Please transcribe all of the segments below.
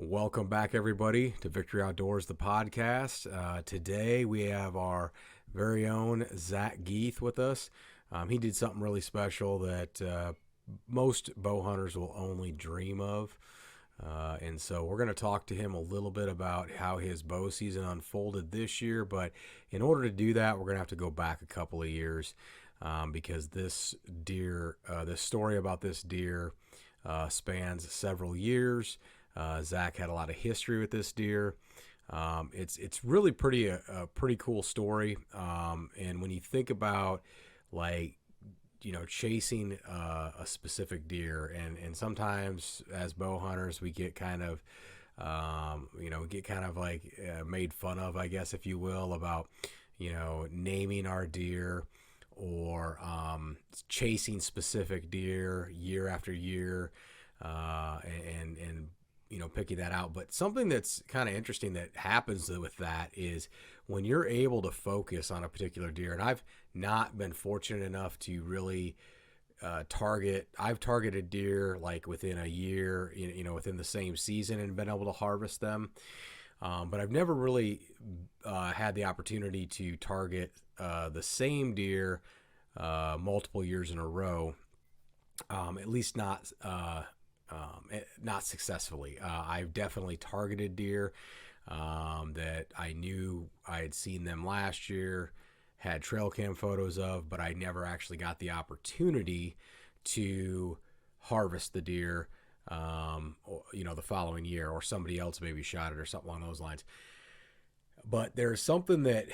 Welcome back, everybody, to Victory Outdoors, the podcast. Today we have our very own Zac Geith with us. He did something really special that most bow hunters will only dream of. And so we're going to talk to him a little bit about how his bow season unfolded this year. But in order to do that, we're going to have to go back a couple of years because this story about this deer spans several years. Zac had a lot of history with this deer. It's really a pretty cool story. And when you think about like chasing a specific deer, and sometimes as bow hunters we get kind of made fun of, I guess, if you will, about naming our deer or chasing specific deer year after year, and picking that out. But something that's kind of interesting that happens with that is when you're able to focus on a particular deer, and I've not been fortunate enough to really I've targeted deer like within a year, within the same season, and been able to harvest them. But I've never really had the opportunity to target the same deer multiple years in a row, at least not successfully. I've definitely targeted deer that I knew I had seen them last year, had trail cam photos of, but I never actually got the opportunity to harvest the deer, the following year, or somebody else maybe shot it or something along those lines. But there's something that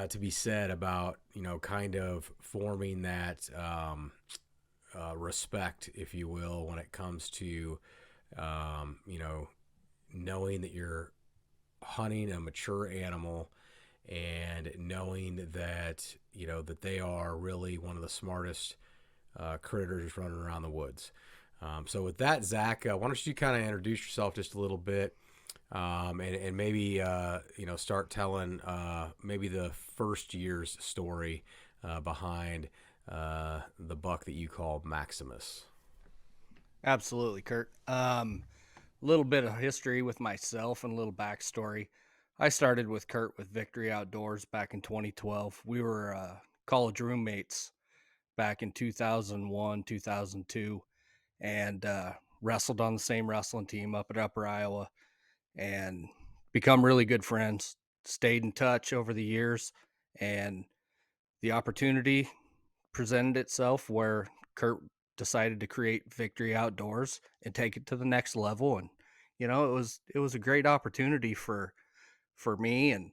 to be said about kind of forming that respect, if you will, when it comes to knowing that you're hunting a mature animal, and knowing that that they are really one of the smartest critters running around the woods. So with that, Zac, why don't you kind of introduce yourself just a little bit, and maybe start telling maybe the first year's story behind the buck that you call Maximus. Absolutely, Kurt. Little bit of history with myself and a little backstory. I started with Kurt with Victory Outdoors back in 2012. We were college roommates back in 2001, 2002, and wrestled on the same wrestling team up at Upper Iowa, and become really good friends. Stayed in touch over the years, and the opportunity presented itself where Kurt decided to create Victory Outdoors and take it to the next level. And it was a great opportunity for me, and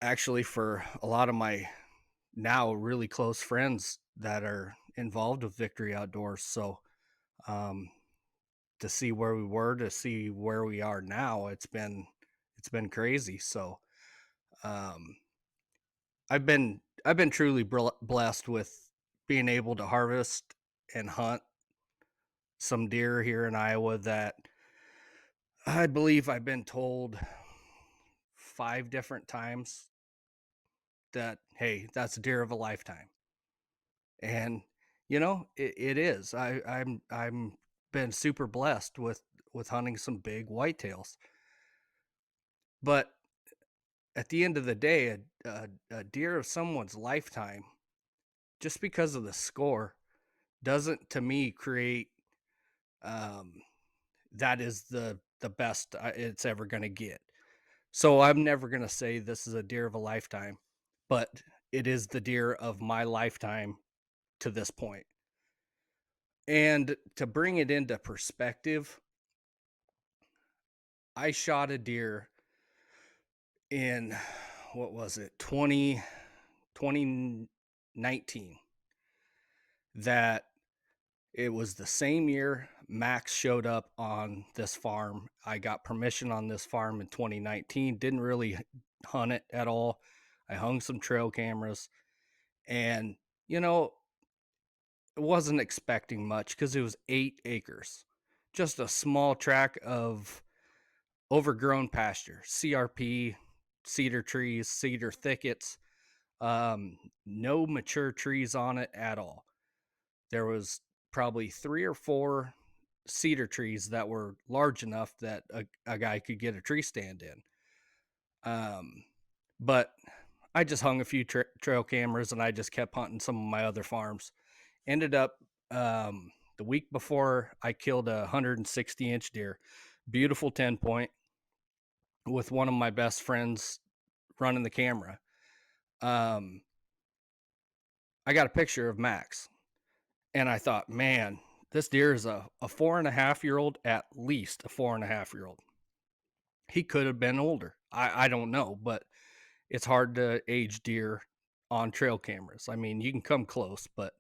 actually for a lot of my now really close friends that are involved with Victory Outdoors. So um, to see where we were to see where we are now, it's been crazy. So um, I've been truly blessed with being able to harvest and hunt some deer here in Iowa that I believe I've been told 5 different times that, hey, that's a deer of a lifetime. And it is. I'm been super blessed with hunting some big whitetails. But at the end of the day, a deer of someone's lifetime, just because of the score, doesn't to me create um, that is the best it's ever going to get. So I'm never going to say this is a deer of a lifetime, but it is the deer of my lifetime to this point. And to bring it into perspective, I shot a deer in what was it, 2019, that it was the same year Max showed up on this farm. I got permission on this farm in 2019, didn't really hunt it at all. I hung some trail cameras, and, you know, wasn't expecting much because it was 8 acres, just a small tract of overgrown pasture, CRP, cedar trees, cedar thickets, no mature trees on it at all. There was probably three or four cedar trees that were large enough that a guy could get a tree stand in. But I just hung a few trail cameras and I just kept hunting some of my other farms. Ended up the week before I killed a 160-inch deer, beautiful 10 point with one of my best friends running the camera. Um, I got a picture of Max and I thought, man, this deer is a 4.5 year old, at least a 4.5 year old. He could have been older. I don't know, but it's hard to age deer on trail cameras. I mean, you can come close, but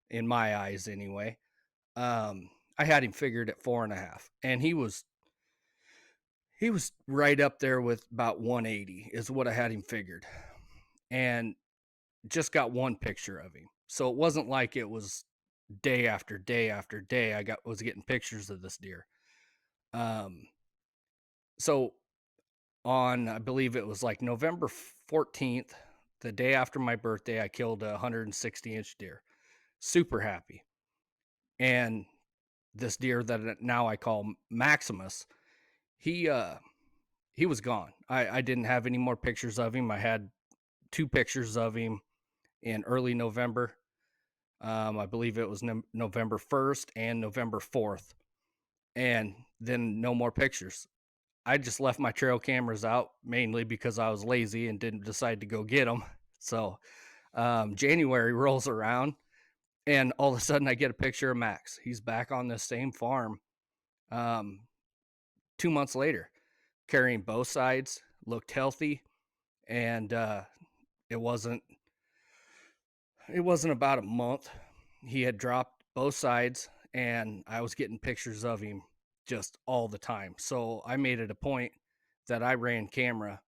in my eyes anyway. I had him figured at 4.5, and he was right up there with about 180 is what I had him figured, and just got one picture of him. So it wasn't like it was day after day after day. Was getting pictures of this deer. Um, so on, I believe it was like November 14th, the day after my birthday, I killed a 160-inch deer. Super happy. And this deer that now I call Maximus, he he was gone. I didn't have any more pictures of him. I had 2 pictures of him in early November. I believe it was November 1st and November 4th. And then no more pictures. I just left my trail cameras out mainly because I was lazy and didn't decide to go get them. So January rolls around and all of a sudden I get a picture of Max. He's back on this same farm 2 months later, carrying both sides, looked healthy, and it wasn't about a month. He had dropped both sides, and I was getting pictures of him just all the time. So I made it a point that I ran camera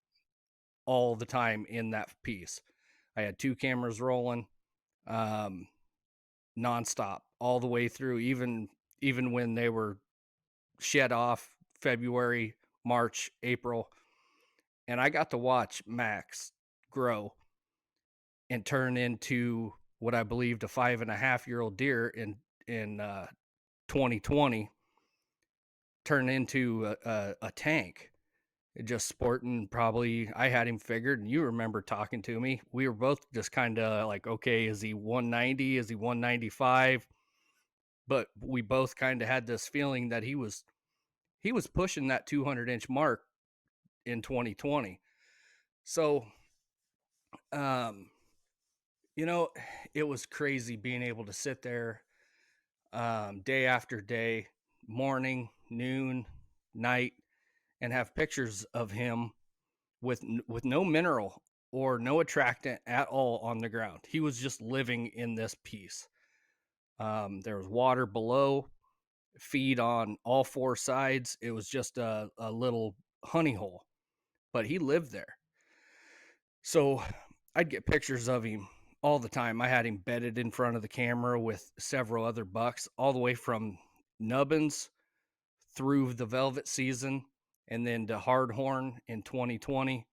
all the time in that piece. I had 2 cameras rolling, um, nonstop all the way through, even when they were shed off February, March, April. And I got to watch Max grow and turn into what I believed a 5.5-year-old deer in 2020, turn into a tank. It just sporting, probably. I had him figured, and you remember talking to me. We were both just kind of like, okay, is he 190? Is he 195? But we both kind of had this feeling that he was pushing that 200-inch mark in 2020. So, um, you know, it was crazy being able to sit there day after day, morning, noon, night, and have pictures of him with no mineral or no attractant at all on the ground. He was just living in this piece. There was water below, feed on all 4 sides. It was just a little honey hole, but he lived there. So I'd get pictures of him all the time. I had him bedded in front of the camera with several other bucks, all the way from nubbins through the velvet season and then to hardhorn in 2020.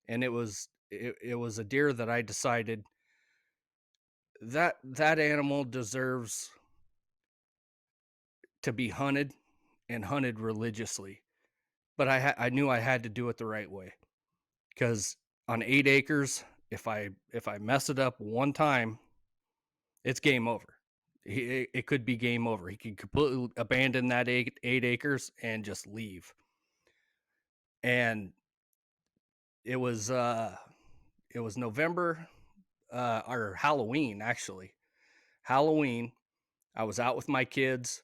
And it was a deer that I decided that animal deserves to be hunted, and hunted religiously. But I knew I had to do it the right way, because on 8 acres, if I mess it up one time, it's game over. It could be game over. He could completely abandon that 8 acres and just leave. And it was November, or Halloween, actually. Halloween, I was out with my kids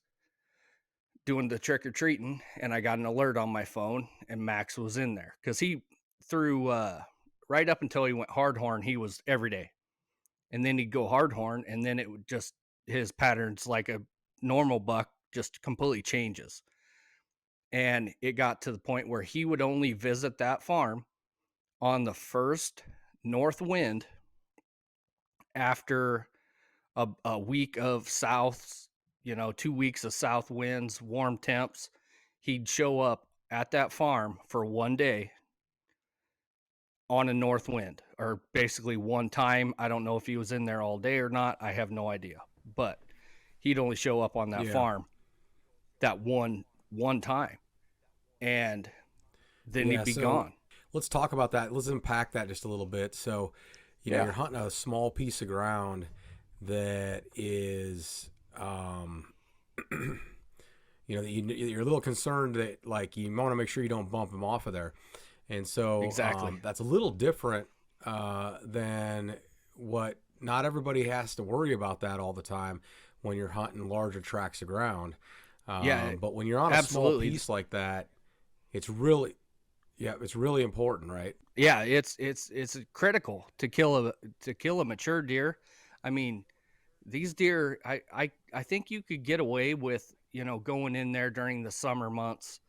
doing the trick or treating, and I got an alert on my phone, and Max was in there because he threw right up until he went hardhorn. He was every day, and then he'd go hardhorn, and then it would just, his patterns like a normal buck just completely changes. And it got to the point where he would only visit that farm on the first north wind after a week of souths, 2 weeks of south winds, warm temps. He'd show up at that farm for one day on a north wind, or basically one time. I don't know if he was in there all day or not. I have no idea. But he'd only show up on that Yeah. farm. that one time, and then Yeah, he'd be so gone. let's talk about that. Let's unpack that just a little bit. So, Yeah, you're hunting a small piece of ground that is, that you're a little concerned that like you want to make sure you don't bump him off of there, and so exactly. that's a little different than what. Not everybody has to worry about that all the time when you're hunting larger tracts of ground, Yeah, but when you're on a small absolutely. piece like that, it's really yeah, it's really important, right? Yeah, it's critical to kill a mature deer. I mean, these deer, I think you could get away with, going in there during the summer months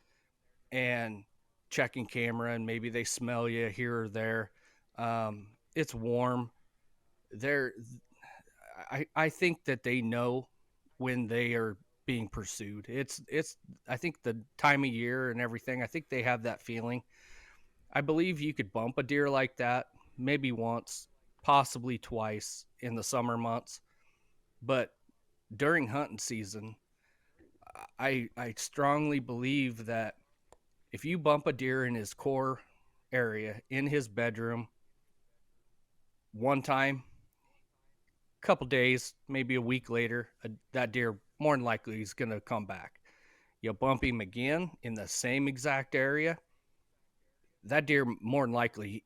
and checking camera, and maybe they smell you here or there. It's warm. They're I think that they know when they are being pursued. It's I think the time of year and everything. I think they have that feeling. I believe you could bump a deer like that maybe once, possibly twice in the summer months, but during hunting season, I strongly believe that if you bump a deer in his core area in his bedroom one time, couple days, maybe a week later, that deer more than likely is going to come back. You bump him again in the same exact area, that deer more than likely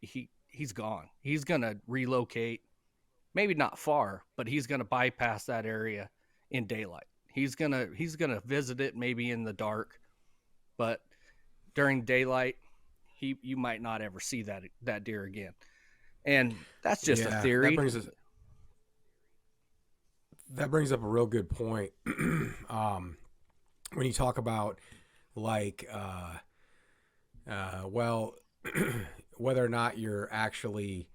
he's gone. He's going to relocate, maybe not far, but he's going to bypass that area in daylight. He's going to visit it maybe in the dark, but during daylight, you might not ever see that deer again. And that's just a Yeah, theory. that brings up a real good point. When you talk about like, well, whether or not you're actually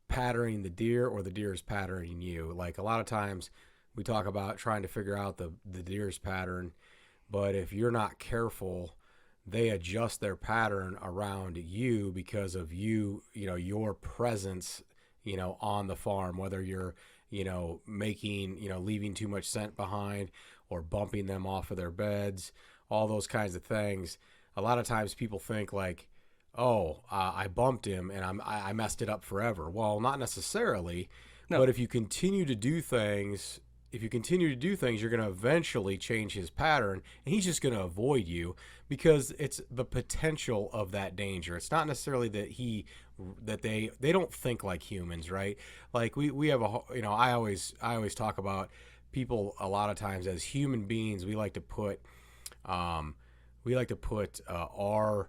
patterning the deer or the deer is patterning you. Like a lot of times, we talk about trying to figure out the deer's pattern, but if you're not careful, they adjust their pattern around you because of your presence, on the farm, whether you're, making, leaving too much scent behind or bumping them off of their beds, all those kinds of things. A lot of times people think like, oh, I bumped him and I messed it up forever. Well, not necessarily, but No, if you continue to do things, you're going to eventually change his pattern, and he's just going to avoid you because it's the potential of that danger. It's not necessarily that they don't think like humans, right? Like we have I always talk about people a lot of times as human beings. Um, we like to put our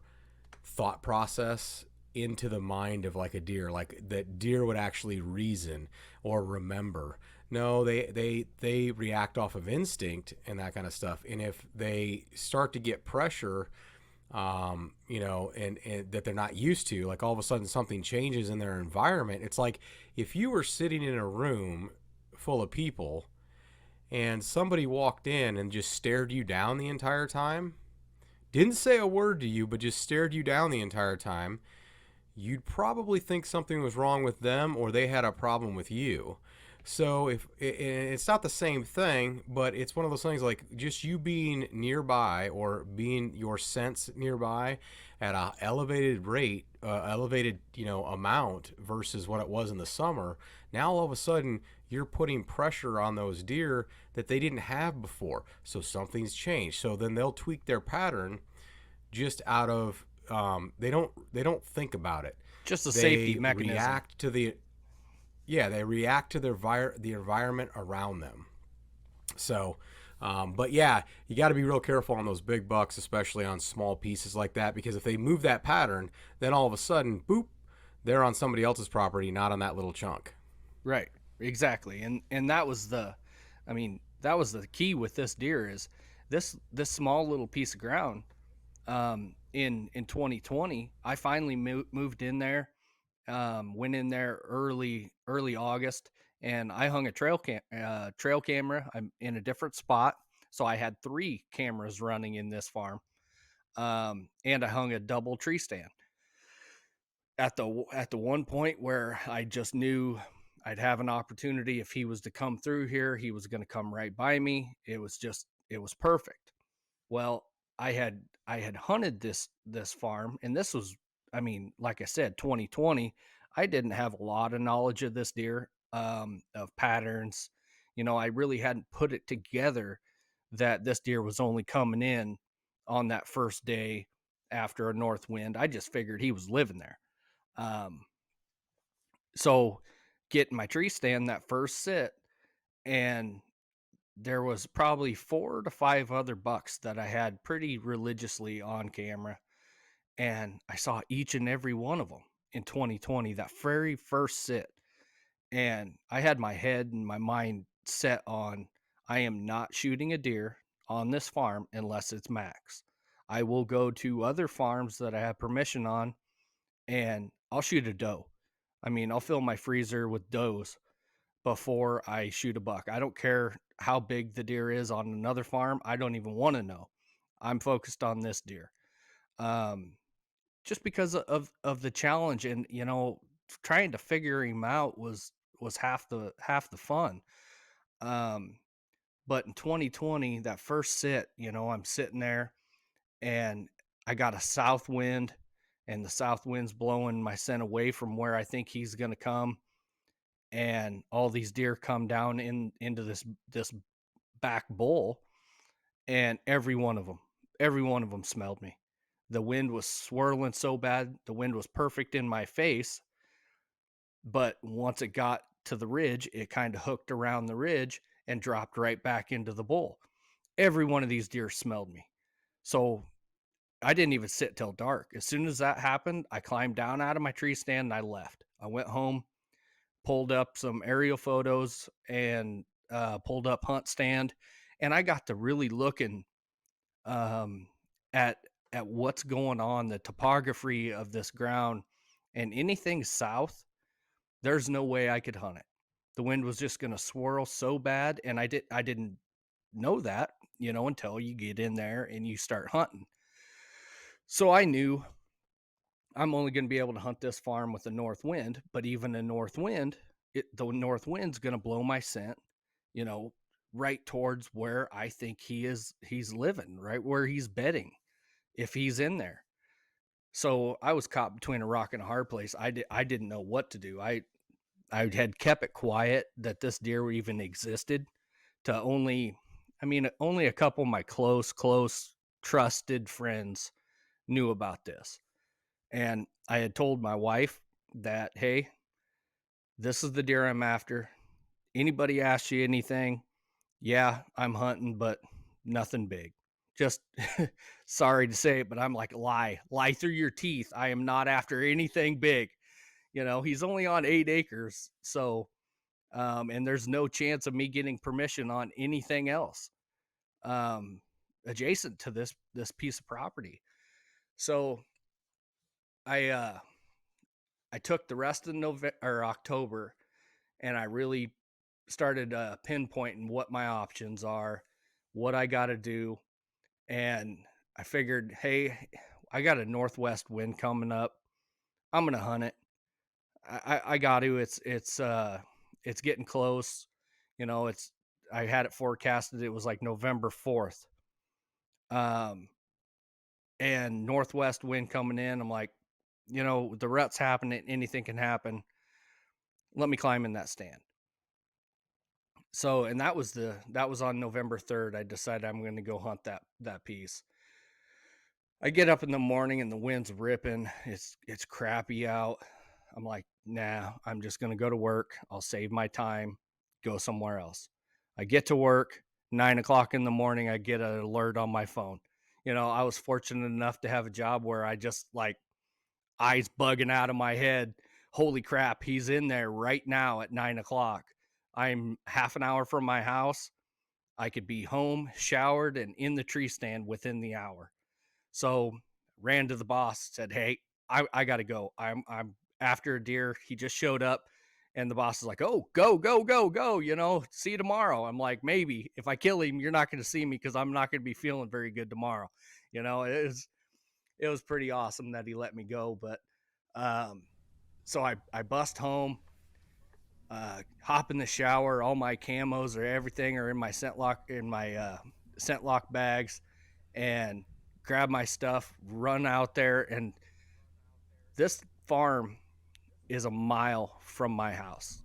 thought process into the mind of like a deer, like that deer would actually reason or remember. No, they react off of instinct and that kind of stuff. And if they start to get pressure, and that they're not used to, like all of a sudden something changes in their environment. It's like if you were sitting in a room full of people and somebody walked in and just stared you down the entire time, didn't say a word to you, but just stared you down the entire time, you'd probably think something was wrong with them or they had a problem with you. So if it's not the same thing, but it's one of those things like just you being nearby or being your sense nearby at a elevated rate, elevated amount versus what it was in the summer. Now all of a sudden you're putting pressure on those deer that they didn't have before. So something's changed. So then they'll tweak their pattern just out of they don't think about it. just a safety They mechanism. react to the environment around them. So, but yeah, you got to be real careful on those big bucks, especially on small pieces like that, because if they move that pattern, then all of a sudden, boop, they're on somebody else's property, not on that little chunk. Right. Exactly. And that was that was the key with this deer is this small little piece of ground. In 2020, I finally moved in there. Went in there early August, and I hung a trail camera. I'm in a different spot, so I had three cameras running in this farm. And I hung a double tree stand at the one point where I just knew I'd have an opportunity. If he was to come through here, he was going to come right by me. It was perfect. Well, I had hunted this farm, and this was, I mean, like I said, 2020. I didn't have a lot of knowledge of this deer, of patterns. I really hadn't put it together that this deer was only coming in on that first day after a north wind. I just figured he was living there. Um, so getting my tree stand that first sit, and there was probably 4 to 5 other bucks that I had pretty religiously on camera, and I saw each and every one of them in 2020, that very first sit, and I had my head and my mind set on, I am not shooting a deer on this farm unless it's Max. I will go to other farms that I have permission on, and I'll shoot a doe. I mean, I'll fill my freezer with does before I shoot a buck. I don't care how big the deer is on another farm. I don't even want to know. I'm focused on this deer. Um, just because of the challenge, and trying to figure him out was half the fun. Um, but in 2020, that first sit, I'm sitting there, and I got a south wind, and the south wind's blowing my scent away from where I think he's going to come, and all these deer come down into this back bowl, and every one of them smelled me. The wind was swirling so bad, the wind was perfect in my face, but once it got to the ridge, it kind of hooked around the ridge and dropped right back into the bowl. Every one of these deer smelled me. So I didn't even sit till dark. As soon as that happened, I climbed down out of my tree stand and I left. I went home, pulled up some aerial photos, and pulled up hunt stand, and I got to really looking, um, at what's going on, the topography of this ground, and anything south, there's no way I could hunt it. The wind was just going to swirl so bad, and I didn't know that, until you get in there and you start hunting. So I knew I'm only going to be able to hunt this farm with a north wind, but even a north wind, the north wind's going to blow my scent, you know, right towards where I think he's living, right where he's bedding, if he's in there. So I was caught between a rock and a hard place. I didn't know what to do. I had kept it quiet that this deer even existed, to only a couple of my close trusted friends knew about this. And I had told my wife that, hey, this is the deer I'm after. Anybody asks you anything, yeah, I'm hunting, but nothing big. Just sorry to say it, but I'm like, lie through your teeth. I am not after anything big. He's only on 8 acres. So, and there's no chance of me getting permission on anything else, um, adjacent to this piece of property. So I, I took the rest of November or October, and I really started pinpointing what my options are, what I got to do, and I figured, hey, I got a northwest wind coming up. I'm gonna hunt it. I got to. It's getting close. It's I had it forecasted. It was like November 4th. Um, and northwest wind coming in. I'm like, the rut's happening. Anything can happen. Let me climb in that stand. So, and that was on November 3rd. I decided I'm going to go hunt that piece. I get up in the morning and the wind's ripping. It's crappy out. I'm like, nah, I'm just going to go to work. I'll save my time, go somewhere else. I get to work, 9 o'clock in the morning. I get an alert on my phone. I was fortunate enough to have a job where I just like eyes bugging out of my head. Holy crap, he's in there right now at 9 o'clock. I'm half an hour from my house. I could be home, showered, and in the tree stand within the hour. So ran to the boss, said, "Hey, I got to go. I'm after a deer. He just showed up." And the boss is like, "Oh, go, go, go, go. See you tomorrow." I'm like, "Maybe if I kill him, you're not going to see me because I'm not going to be feeling very good tomorrow." It was pretty awesome that he let me go. But um, so I bust home, hop in the shower. All my camos or everything are in my scent lock bags, and grab my stuff, run out there. And this farm is a mile from my house.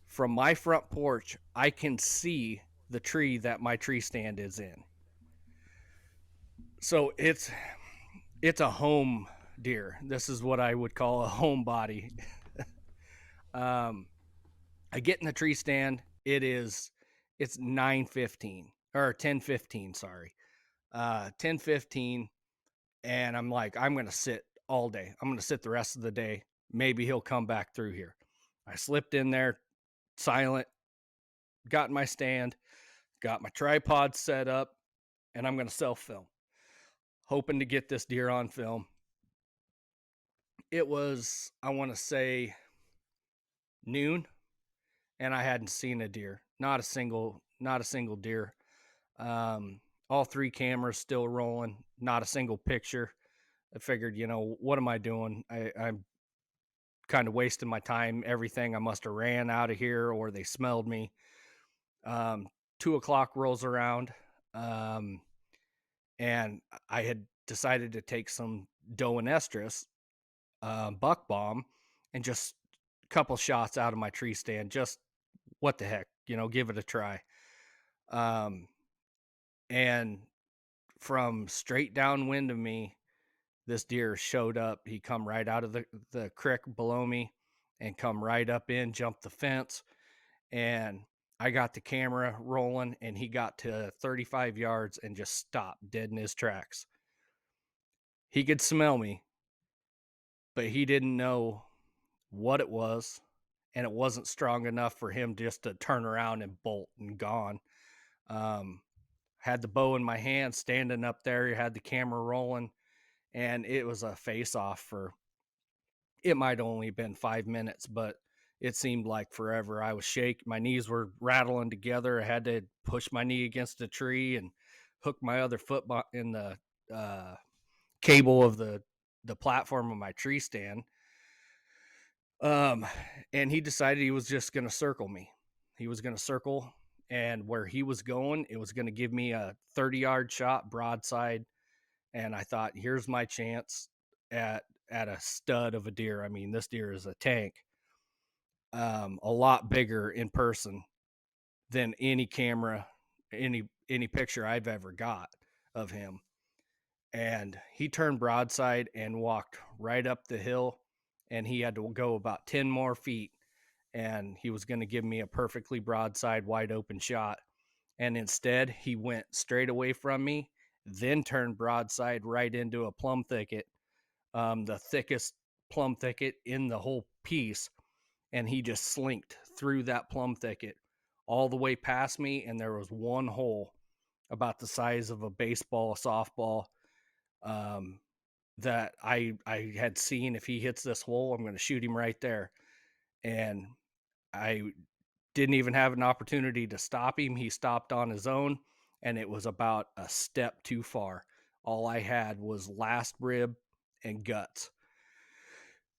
From my front porch, I can see the tree that my tree stand is in. So it's a home deer. This is what I would call a home body. um, I get in the tree stand. It's 9:15 or 10:15. Sorry, 10:15, and I'm like, I'm gonna sit all day. I'm gonna sit the rest of the day. Maybe he'll come back through here. I slipped in there, silent, got in my stand, got my tripod set up, and I'm gonna self film, hoping to get this deer on film. It was, I want to say, noon, and I hadn't seen a deer. Not a single deer. All three cameras still rolling. Not a single picture. I figured, what am I doing? I'm kind of wasting my time. Everything, I must have ran out of here, or they smelled me. 2 o'clock rolls around, um, and I had decided to take some doe and estrus buck bomb and just a couple shots out of my tree stand. Just what the heck, give it a try. Um, and from straight downwind of me, this deer showed up. He come right out of the creek below me and come right up in, jumped the fence. And I got the camera rolling, and he got to 35 yards and just stopped dead in his tracks. He could smell me, but he didn't know what it was, and it wasn't strong enough for him just to turn around and bolt and gone. Um, had the bow in my hand, standing up there, had the camera rolling, and it was a face off for, it might only been 5 minutes, but it seemed like forever. I was shaking, my knees were rattling together. I had to push my knee against a tree and hook my other foot in the cable of the platform of my tree stand. Um, and he decided he was just going to circle me. He was going to circle, and where he was going, it was going to give me a 30-yard shot broadside. And I thought, here's my chance at a stud of a deer. I mean, this deer is a tank. A lot bigger in person than any camera, any picture I've ever got of him. And he turned broadside and walked right up the hill, and he had to go about 10 more feet, and he was going to give me a perfectly broadside wide open shot. And instead he went straight away from me, then turned broadside right into a plum thicket, the thickest plum thicket in the whole piece. And he just slinked through that plum thicket all the way past me, and there was one hole about the size of a baseball, a softball, um, that I had seen. If he hits this hole, I'm going to shoot him right there. And I didn't even have an opportunity to stop him. He stopped on his own, and it was about a step too far. All I had was last rib and guts,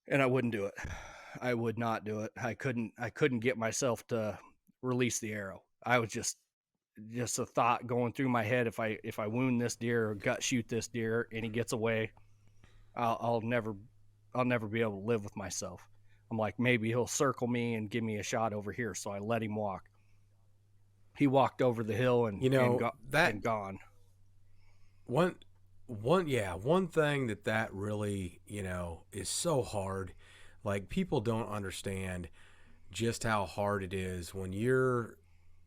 and I wouldn't do it. I would not do it. I couldn't get myself to release the arrow. I was just a thought going through my head. If I wound this deer or gut shoot this deer and he gets away, I'll never be able to live with myself. I'm like, maybe he'll circle me and give me a shot over here. So I let him walk. He walked over the hill and that gone. one one thing that really, is so hard. Like, people don't understand just how hard it is when you're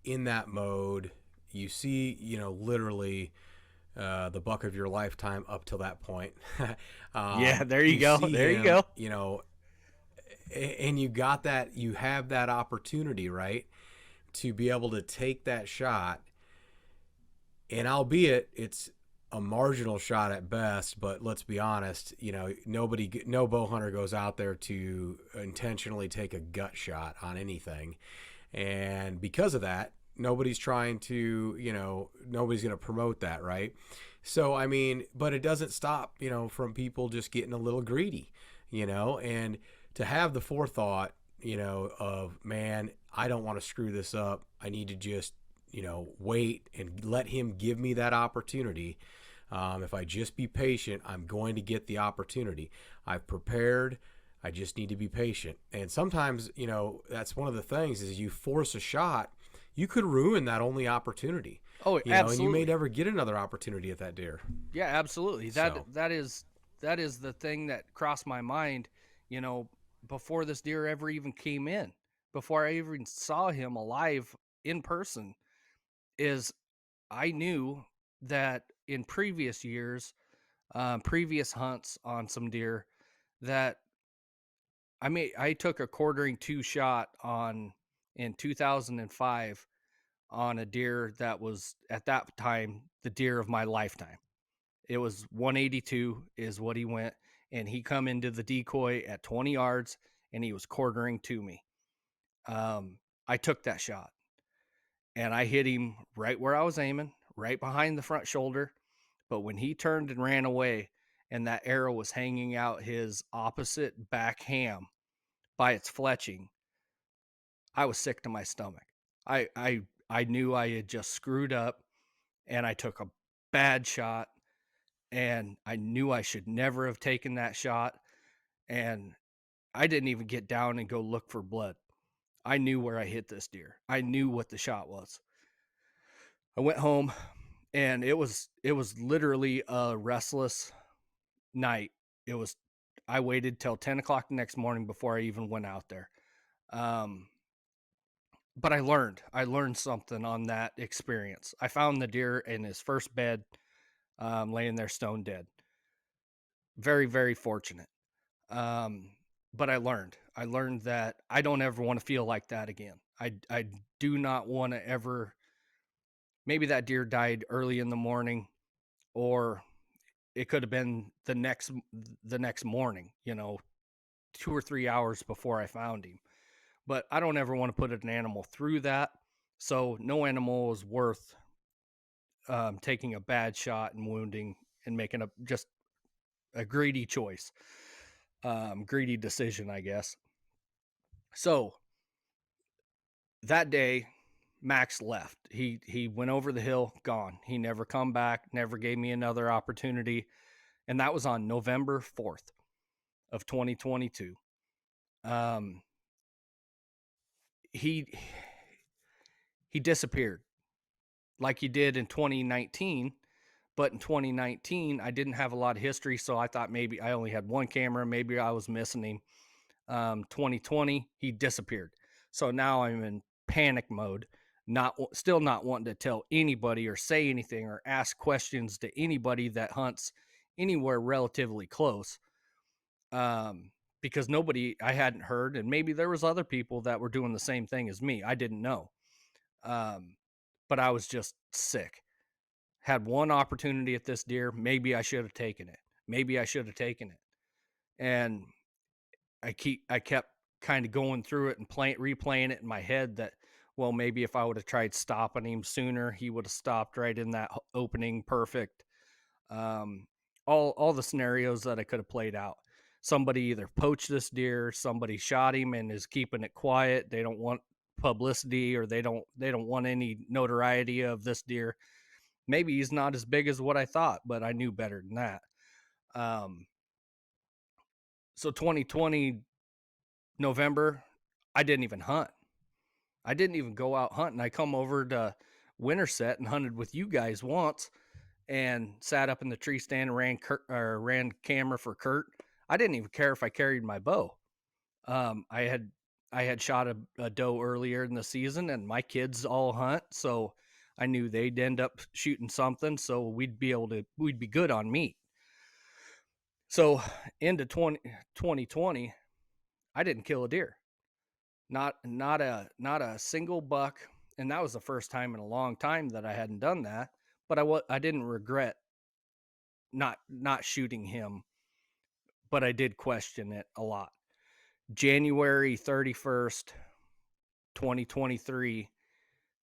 in that mode. You see, literally the buck of your lifetime up till that point. Yeah, there you go. There him, you go. And you have that opportunity, right, to be able to take that shot. And albeit it's a marginal shot at best, but let's be honest, no bow hunter goes out there to intentionally take a gut shot on anything. And because of that, nobody's trying to, nobody's going to promote that, right? So, I mean, but it doesn't stop, from people just getting a little greedy, and to have the forethought, of, man, I don't want to screw this up. I need to just wait and let him give me that opportunity. If I just be patient, I'm going to get the opportunity. I've prepared. I just need to be patient. And sometimes, that's one of the things is you force a shot, you could ruin that only opportunity. Oh, And you may absolutely. never get another opportunity at that deer. Yeah, absolutely. So, That is the thing that crossed my mind, you know, before this deer ever even came in, before I even saw him alive in person, is I knew that in previous years, previous hunts on some deer, that I took a quartering two shot on in 2005 on a deer that was at that time the deer of my lifetime. It was 182 is what he went, and he come into the decoy at 20 yards, and he was quartering to me. I took that shot, and I hit him right where I was aiming, right behind the front shoulder. But when he turned and ran away, and that arrow was hanging out his opposite back ham by its fletching, I was sick to my stomach. I knew I had just screwed up, and I took a bad shot, and I knew I should never have taken that shot, and I didn't even get down and go look for blood. I knew where I hit this deer. I knew what the shot was. I went home, and it was literally a restless night. It was I waited till 10 o'clock the next morning before I even went out there. Um, but I learned something on that experience. I found the deer in his first bed, laying there stone dead. Very, very fortunate. Um, but I learned that I don't ever want to feel like that again. I do not want to ever. Maybe that deer died early in the morning, or it could have been the next morning. 2 or 3 hours before I found him. But I don't ever want to put an animal through that. So no animal is worth taking a bad shot and wounding and making just a greedy choice, greedy decision, I guess. So that day, Max left. He went over the hill, gone. He never come back, never gave me another opportunity, and that was on November 4th of 2022. Um, he he disappeared like he did in 2019. But in 2019, I didn't have a lot of history, so I thought maybe I only had one camera. Maybe I was missing him. 2020, he disappeared. So now I'm in panic mode, still not wanting to tell anybody or say anything or ask questions to anybody that hunts anywhere relatively close. Because nobody I hadn't heard, and maybe there was other people that were doing the same thing as me. I didn't know. Um, but I was just sick. Had one opportunity at this deer. Maybe I should have taken it. Maybe I should have taken it. And I kept kind of going through it and replaying it in my head that, well, maybe if I would have tried stopping him sooner, he would have stopped right in that opening perfect. Um, all the scenarios that I could have played out. Somebody either poached this deer, somebody shot him and is keeping it quiet. They don't want publicity, or they don't want any notoriety of this deer. Maybe he's not as big as what I thought, but I knew better than that. Um, so 2020 November, I didn't even hunt. I didn't even go out hunting. I come over to Winterset and hunted with you guys once, and sat up in the tree stand and ran camera for Kurt. I didn't even care if I carried my bow. Um, I had I had shot a doe earlier in the season, and my kids all hunt, so I knew they'd end up shooting something, so we'd be good on meat. So into 2020, I didn't kill a deer. Not a single buck, and that was the first time in a long time that I hadn't done that. But I didn't regret not shooting him, but I did question it a lot. January 31st, 2023,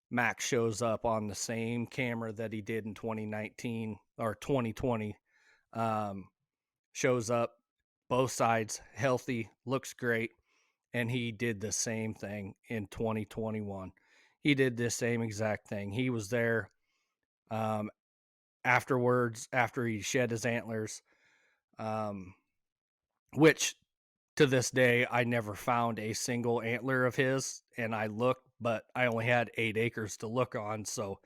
Max shows up on the same camera that he did in 2019 or 2020. Um, Shows up, both sides healthy, looks great, and he did the same thing in 2021. he did this same exact thing. He was there um, afterwards, after he shed his antlers, um, which to this day I never found a single antler of his. And I looked, but I only had 8 acres to look on, so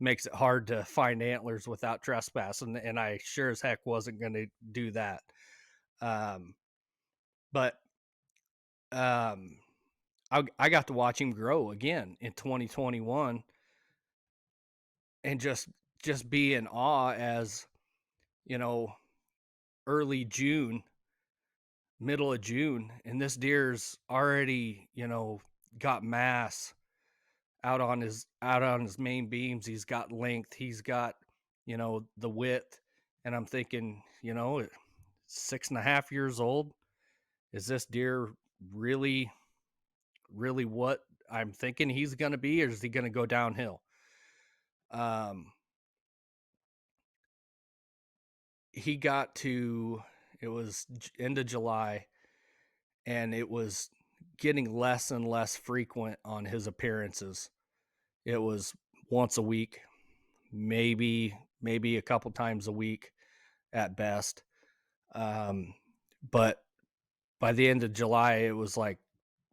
makes it hard to find antlers without trespassing. And I sure as heck wasn't going to do that. Um, but um, I got to watch him grow again in 2021, and just be in awe as, you know, early June, middle of June, and this deer's already, got mass out on his main beams. He's got length, he's got, the width. And I'm thinking, 6.5 years old. Is this deer really, really what I'm thinking he's gonna be, or is he gonna go downhill? Um he got to it was end of July, and it was getting less and less frequent on his appearances. It was once a week, maybe a couple times a week at best. Um, but by the end of July, it was like,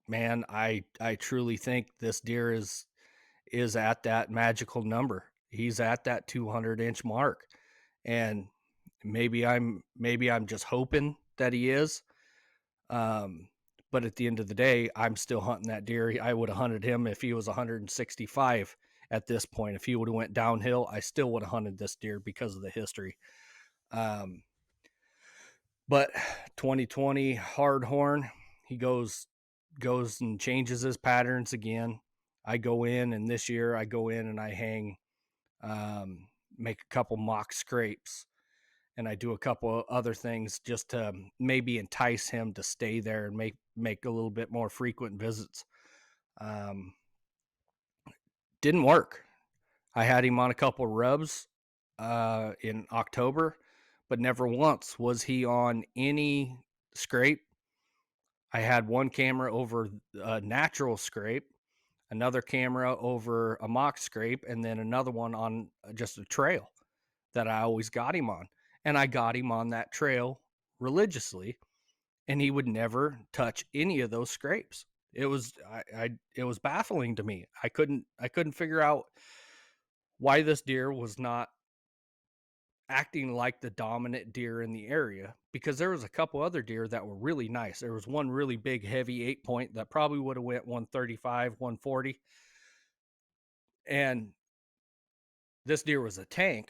man, I truly think this deer is at that magical number. He's at that 200-inch mark, and maybe I'm just hoping that he is. Um, but at the end of the day, I'm still hunting that deer. I would have hunted him if he was 165 at this point. If he would have went downhill, I still would have hunted this deer because of the history. Um, but 2020 hard horn, he goes and changes his patterns again. I go in, and this year I go in and I hang, make a couple mock scrapes, and I do a couple of other things just to maybe entice him to stay there and make a little bit more frequent visits. Um, didn't work. I had him on a couple rubs in October, but never once was he on any scrape. I had one camera over a natural scrape, another camera over a mock scrape, and then another one on just a trail that I always got him on. And I got him on that trail religiously, and he would never touch any of those scrapes. It was baffling to me. I couldn't figure out why this deer was not acting like the dominant deer in the area, because there was a couple other deer that were really nice. There was one really big heavy 8 point that probably would have went 135, 140. And this deer was a tank.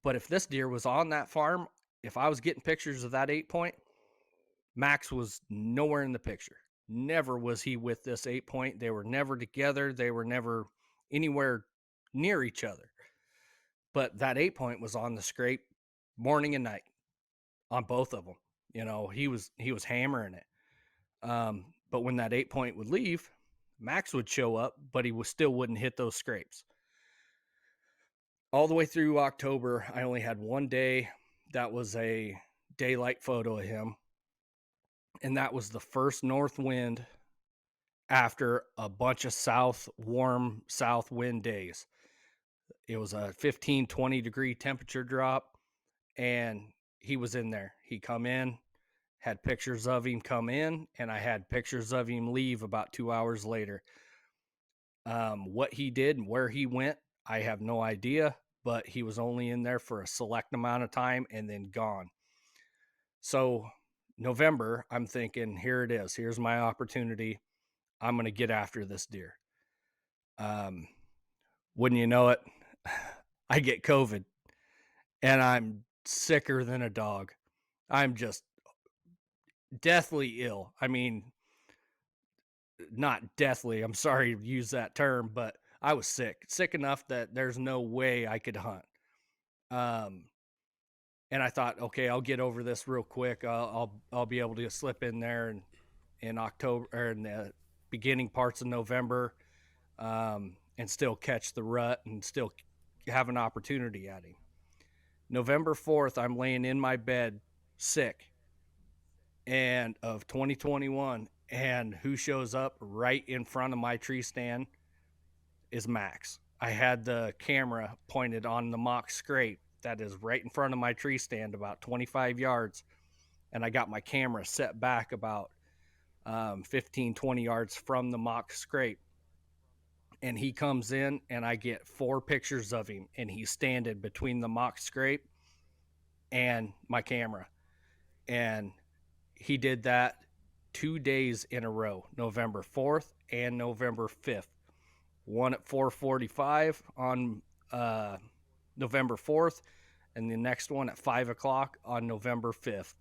But if this deer was on that farm, if I was getting pictures of that 8 point, Max was nowhere in the picture. Never was he with this 8 point. They were never together. They were never anywhere near each other. But that 8 point was on the scrape morning and night on both of them. He was hammering it. But when that 8 point would leave, Max would show up, but he was still wouldn't hit those scrapes. All the way through October, I only had one day that was a daylight photo of him, and that was the first north wind after a bunch of warm south wind days. It was a 15, 20-degree temperature drop, and he was in there. He come in, had pictures of him come in, and I had pictures of him leave about 2 hours later. What he did and where he went, I have no idea, but he was only in there for a select amount of time and then gone. So November, I'm thinking, here it is. Here's my opportunity. I'm going to get after this deer. Um, wouldn't you know it, I get COVID, and I'm sicker than a dog. I'm just deathly ill. I mean, not deathly. I'm sorry to use that term, but I was sick enough that there's no way I could hunt. Um, and I thought, okay, I'll get over this real quick. I'll be able to slip in there in October, or in the beginning parts of November, and still catch the rut and still have an opportunity at him. November 4th, I'm laying in my bed sick, and of 2021, and who shows up right in front of my tree stand? is Max. I had the camera pointed on the mock scrape that is right in front of my tree stand, about 25 yards. And I got my camera set back about 15, 20 yards from the mock scrape. And he comes in, and I get 4 pictures of him, and he's standing between the mock scrape and my camera. And he did that 2 days in a row, November 4th and November 5th. One at 4:45 on November 4th, and the next one at 5 o'clock on November 5th.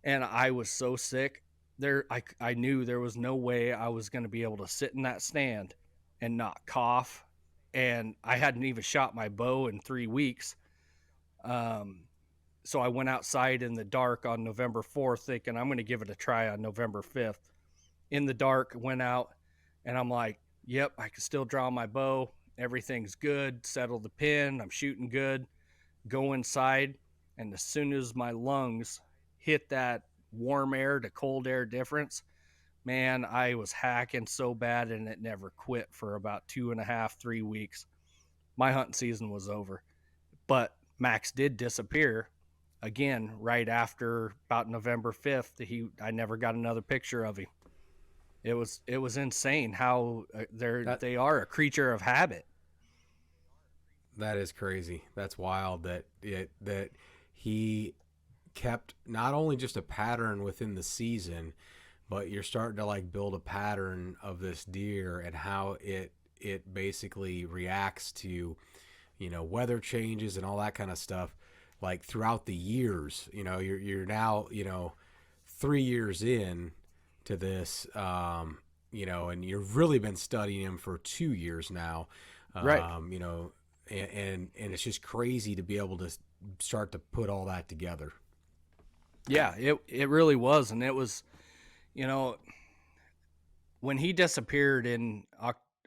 And I was so sick there. I knew there was no way I was going to be able to sit in that stand and not cough. And I hadn't even shot my bow in 3 weeks. Um, so I went outside in the dark on November 4th thinking I'm going to give it a try on November 5th. In the dark, went out, and I'm like, yep, I can still draw my bow. Everything's good. Settle the pin. I'm shooting good. Go inside, and as soon as my lungs hit that warm air to cold air difference, man, I was hacking so bad, and it never quit for about 2.5, 3 weeks. My hunting season was over. But Max did disappear again right after about November 5th. I never got another picture of him. It was insane how That they are a creature of habit. that is crazy. That's wild that he kept not only just a pattern within the season, but you're starting to like build a pattern of this deer and how it basically reacts to, weather changes and all that kind of stuff, like throughout the years. You're now, 3 years in to this, and you've really been studying him for 2 years now. Right. And it's just crazy to be able to start to put all that together. Yeah, it really was. And it was, you know, when he disappeared in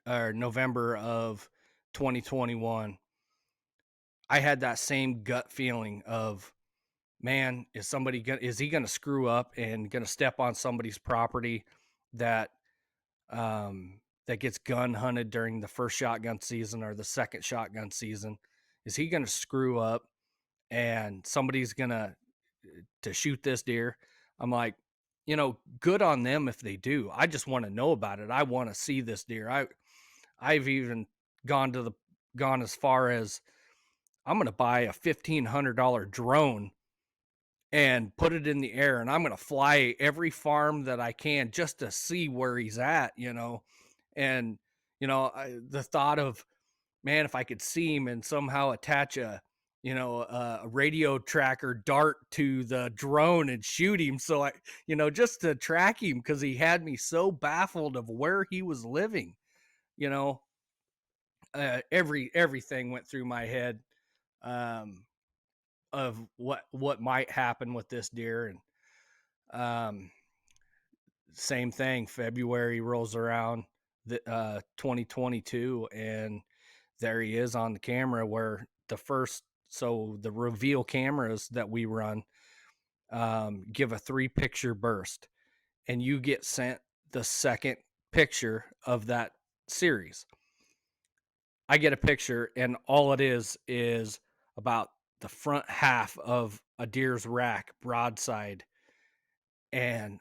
November of 2021, I had that same gut feeling of, man, is he gonna screw up and gonna step on somebody's property that that gets gun hunted during the first shotgun season or the second shotgun season? Is he gonna screw up and somebody's gonna to shoot this deer? I'm like, good on them if they do. I just want to know about it. I want to see this deer. I've even gone to the gone as far as I'm going to buy a $1,500 drone and put it in the air, and I'm going to fly every farm that I can just to see where he's at. And the thought of, man, if I could see him and somehow attach a radio tracker dart to the drone and shoot him, so just to track him, because he had me so baffled of where he was living. you know everything went through my head, um of what might happen with this deer. And um same thing, February rolls around, 2022, and there he is on the camera, where the reveal cameras that we run give a 3 picture burst, and you get sent the second picture of that series. I get a picture, and all it is about the front half of a deer's rack broadside. And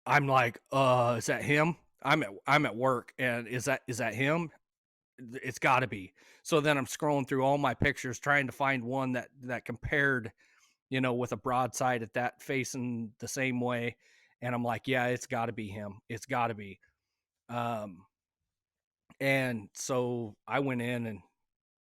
I'm like, is that him? I'm at work, and is that him? It's got to be. So then I'm scrolling through all my pictures trying to find one that compared, with a broadside at that facing the same way. And I'm like, yeah, it's got to be him. It's got to be. Um, and so I went in and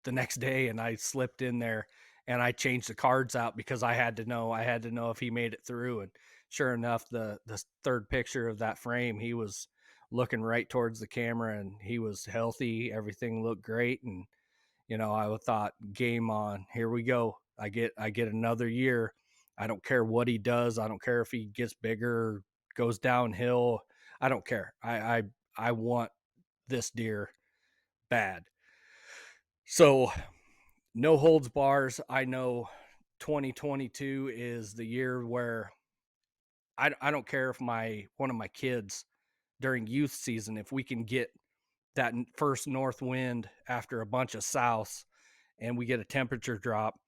the next day, and I slipped in there and I changed the cards out because I had to know. I had to know if he made it through. And sure enough, the third picture of that frame, he was looking right towards the camera, and he was healthy. Everything looked great. And I thought, game on. Here we go. I get another year. I don't care what he does. I don't care if he gets bigger, goes downhill. I don't care. I want this deer bad. So no holds bars. I know 2022 is the year where I don't care if one of my kids during youth season, if we can get that first north wind after a bunch of souths, and we get a temperature drop,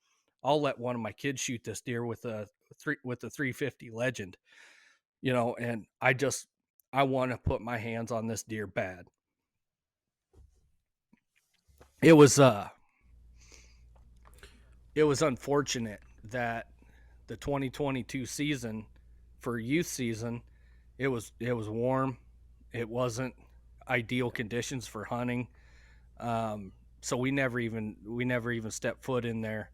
I'll let one of my kids shoot this deer with a 350 Legend, and I want to put my hands on this deer bad. It was it was unfortunate that the 2022 season for youth season, it was warm. It wasn't ideal conditions for hunting. So we never even stepped foot in there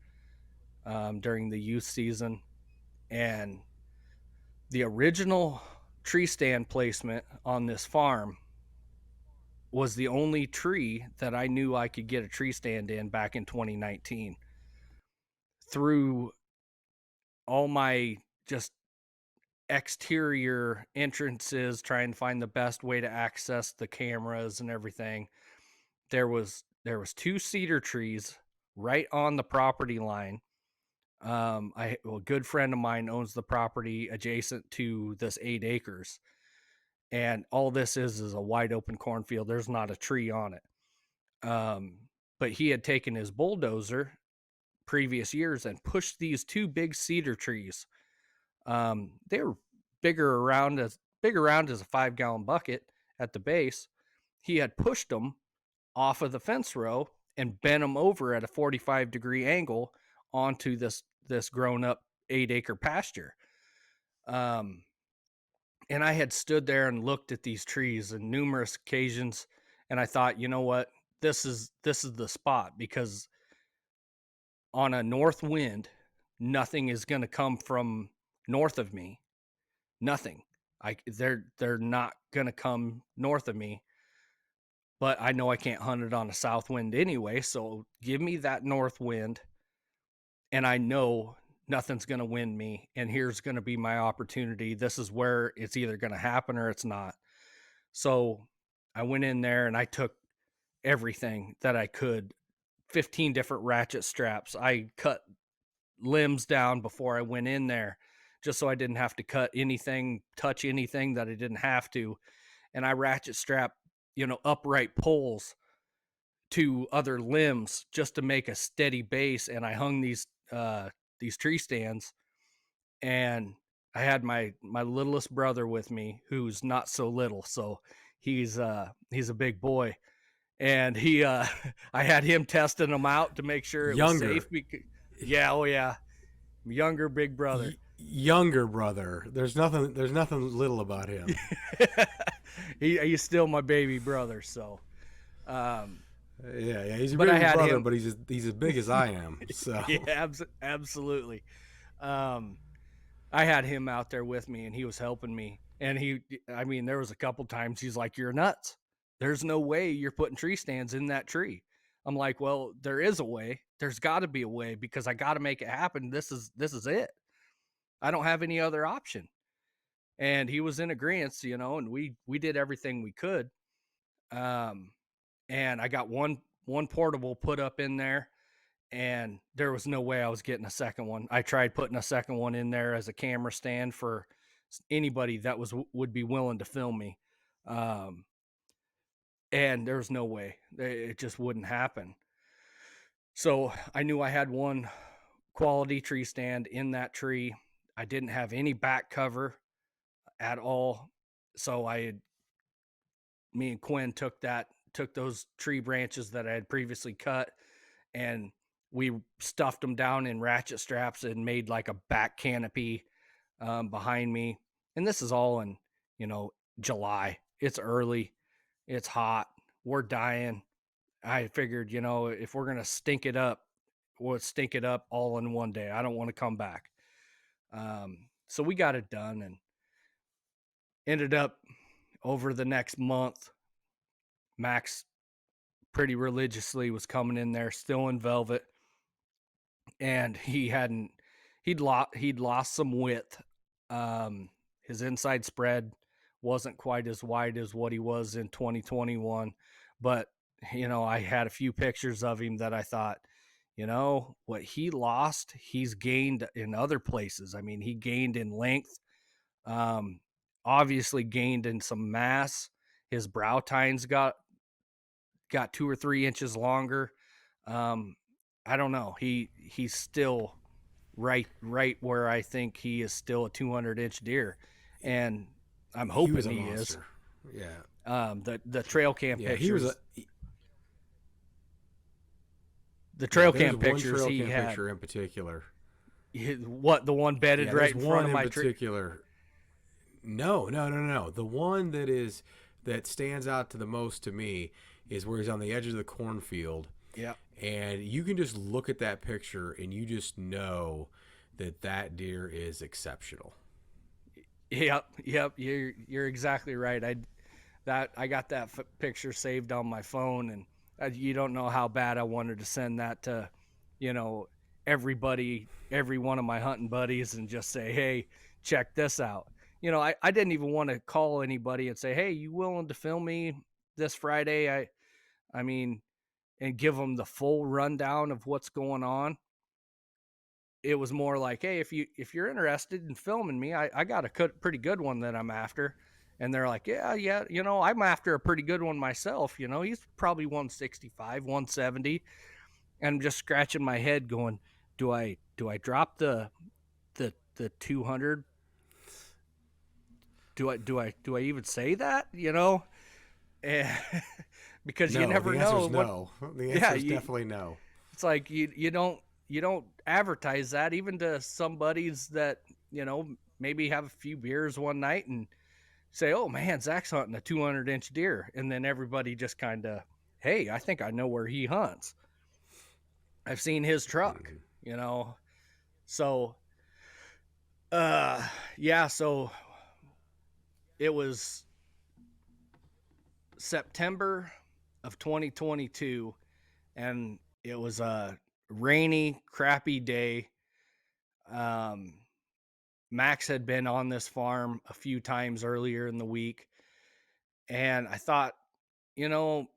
during the youth season. And the original tree stand placement on this farm was the only tree that I knew I could get a tree stand in back in 2019. Through all my just exterior entrances, trying to find the best way to access the cameras and everything, there was two cedar trees right on the property line. A good friend of mine owns the property adjacent to this 8 acres, and all this is a wide open cornfield. There's not a tree on it. But he had taken his bulldozer previous years and pushed these two big cedar trees. They were big around as a 5-gallon bucket at the base. He had pushed them off of the fence row and bent them over at a 45-degree angle onto this grown up 8-acre pasture. Um, and I had stood there and looked at these trees on numerous occasions, and I thought, you know what, this is the spot, because on a north wind, nothing is going to come from north of me. Nothing. They're not going to come north of me, but I know I can't hunt it on a south wind anyway, so give me that north wind, and I know nothing's going to win me, and here's going to be my opportunity. This is where it's either going to happen or it's not. So I went in there and I took everything that I could, 15 different ratchet straps. I cut limbs down before I went in there just so I didn't have to touch anything that I didn't have to. And I ratchet strap, upright poles to other limbs just to make a steady base. And I hung these tree stands, and I had my littlest brother with me, who's not so little. So he's a big boy, and he I had him testing them out to make sure it was Younger. safe. Yeah, oh yeah, younger big brother. Younger brother. There's nothing. There's nothing little about him. He's still my baby brother. So, Yeah, he's a but I big had brother, him. but he's as big as I am. So Yeah, absolutely. Um, I had him out there with me, and he was helping me. And I mean, there was a couple times he's like, "You're nuts. There's no way you're putting tree stands in that tree." I'm like, "Well, there is a way. There's got to be a way, because I got to make it happen. This is it. I don't have any other option." And he was in agreement, and we did everything we could. Um, and I got one portable put up in there, and there was no way I was getting a second one. I tried putting a second one in there as a camera stand for anybody that would be willing to film me. Um, and there was no way. It just wouldn't happen. So I knew I had one quality tree stand in that tree. I didn't have any back cover at all. So me and Quinn took those tree branches that I had previously cut, and we stuffed them down in ratchet straps and made like a back canopy behind me. And this is all in, July. It's early, it's hot, we're dying. I figured, if we're gonna stink it up, we'll stink it up all in one day. I don't want to come back. So we got it done, and ended up over the next month, Max pretty religiously was coming in there still in velvet, and he'd lost some width. His inside spread wasn't quite as wide as what he was in 2021, but I had a few pictures of him that I thought, what he lost, he's gained in other places. I mean, he gained in length, um, obviously gained in some mass. His brow tines got 2 or 3 inches longer. Um, I don't know. He's still right where I think he is still a 200-inch deer, and I'm He was hoping a he is. monster. Yeah. The trail cam Yeah, he was a pictures, the yeah, trail there's cam one pictures trail he cam had. picture in particular. The one bedded Yeah, right there's in front one of in my tree. particular. No, no, no, no. The one that stands out to the most to me is where he's on the edge of the cornfield, Yeah. and you can just look at that picture and you just know that that deer is exceptional. Yep. You're exactly right. I got that picture saved on my phone, and you don't know how bad I wanted to send that to, you know, everybody, every one of my hunting buddies, and just say, hey, check this out. I didn't even want to call anybody and say, hey, you willing to film me this Friday? I mean, and give them the full rundown of what's going on. It was more like, hey, if you're interested in filming me, I got a pretty good one that I'm after. And they're like, yeah, I'm after a pretty good one myself. He's probably 165, 170. And I'm just scratching my head going, do I drop the 200? Do I even say that? And because you No, never the answer know is what. no. The Yeah, answer is definitely no. it's like you don't advertise that even to some buddies that maybe have a few beers one night and say, oh man, Zach's hunting a 200-inch deer, and then everybody just kind of, hey, I think I know where he hunts. I've seen his truck. Mm-hmm. you know so uh yeah, so it was September of 2022, and it was a rainy crappy day. um Max had been on this farm a few times earlier in the week, and I thought, you know,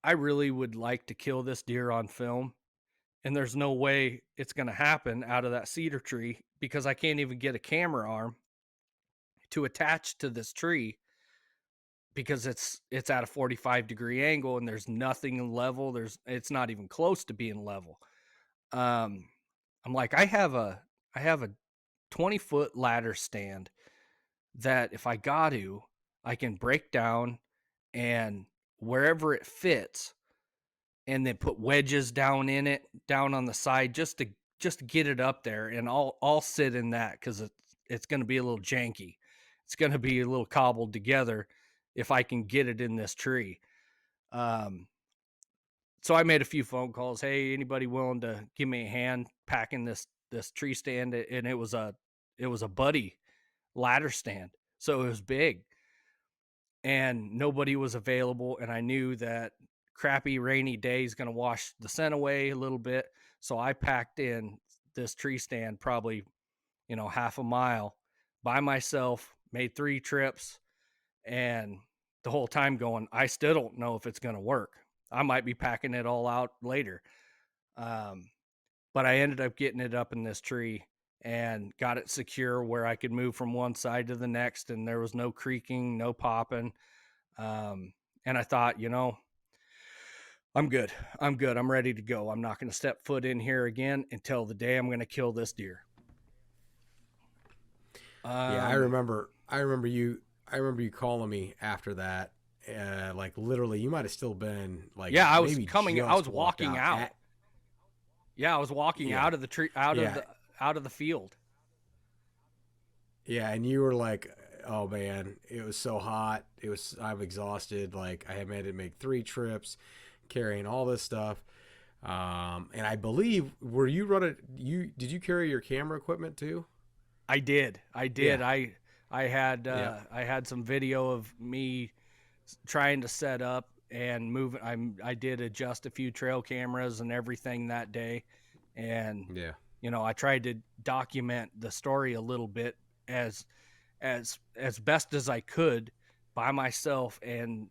I really would like to kill this deer on film, and there's no way it's going to happen out of that cedar tree because I can't even get a camera arm to attach to this tree because it's at a 45-degree angle and there's nothing level. It's not even close to being level. Um I'm like, I have a 20-foot ladder stand that if I got to, I can break down and wherever it fits, and then put wedges down in it, down on the side, just to get it up there, and I'll sit in that because it's going to be a little janky. It's going to be a little cobbled together if I can get it in this tree. Um, so I made a few phone calls. Hey, anybody willing to give me a hand packing this tree stand? And it was a buddy ladder stand, so it was big, and nobody was available, and I knew that crappy rainy day is going to wash the scent away a little bit. So I packed in this tree stand probably, half a mile by myself, made 3 trips, and the whole time going, I still don't know if it's going to work. I might be packing it all out later. Um, but I ended up getting it up in this tree and got it secure where I could move from one side to the next, and there was no creaking, no popping. um, and I thought, I'm good. I'm good. I'm ready to go. I'm not going to step foot in here again until the day I'm going to kill this deer. Yeah, I Um, remember. I remember you. I remember you calling me after that. Like literally, you might have still been like yeah, I was maybe coming. I was just walked walking out out. at. Yeah, I was walking Yeah, out of the tree, yeah, out of the field. yeah, and you were like, "Oh man, it was so hot. It was. I'm exhausted. Like I had made to make 3 trips, carrying all this stuff. And I believe were you running? You did you carry your camera equipment too? I did. I Yeah, did. yeah, I had some video of me trying to set up and move. I did adjust a few trail cameras and everything that day, and yeah. I tried to document the story a little bit as as best as I could by myself, and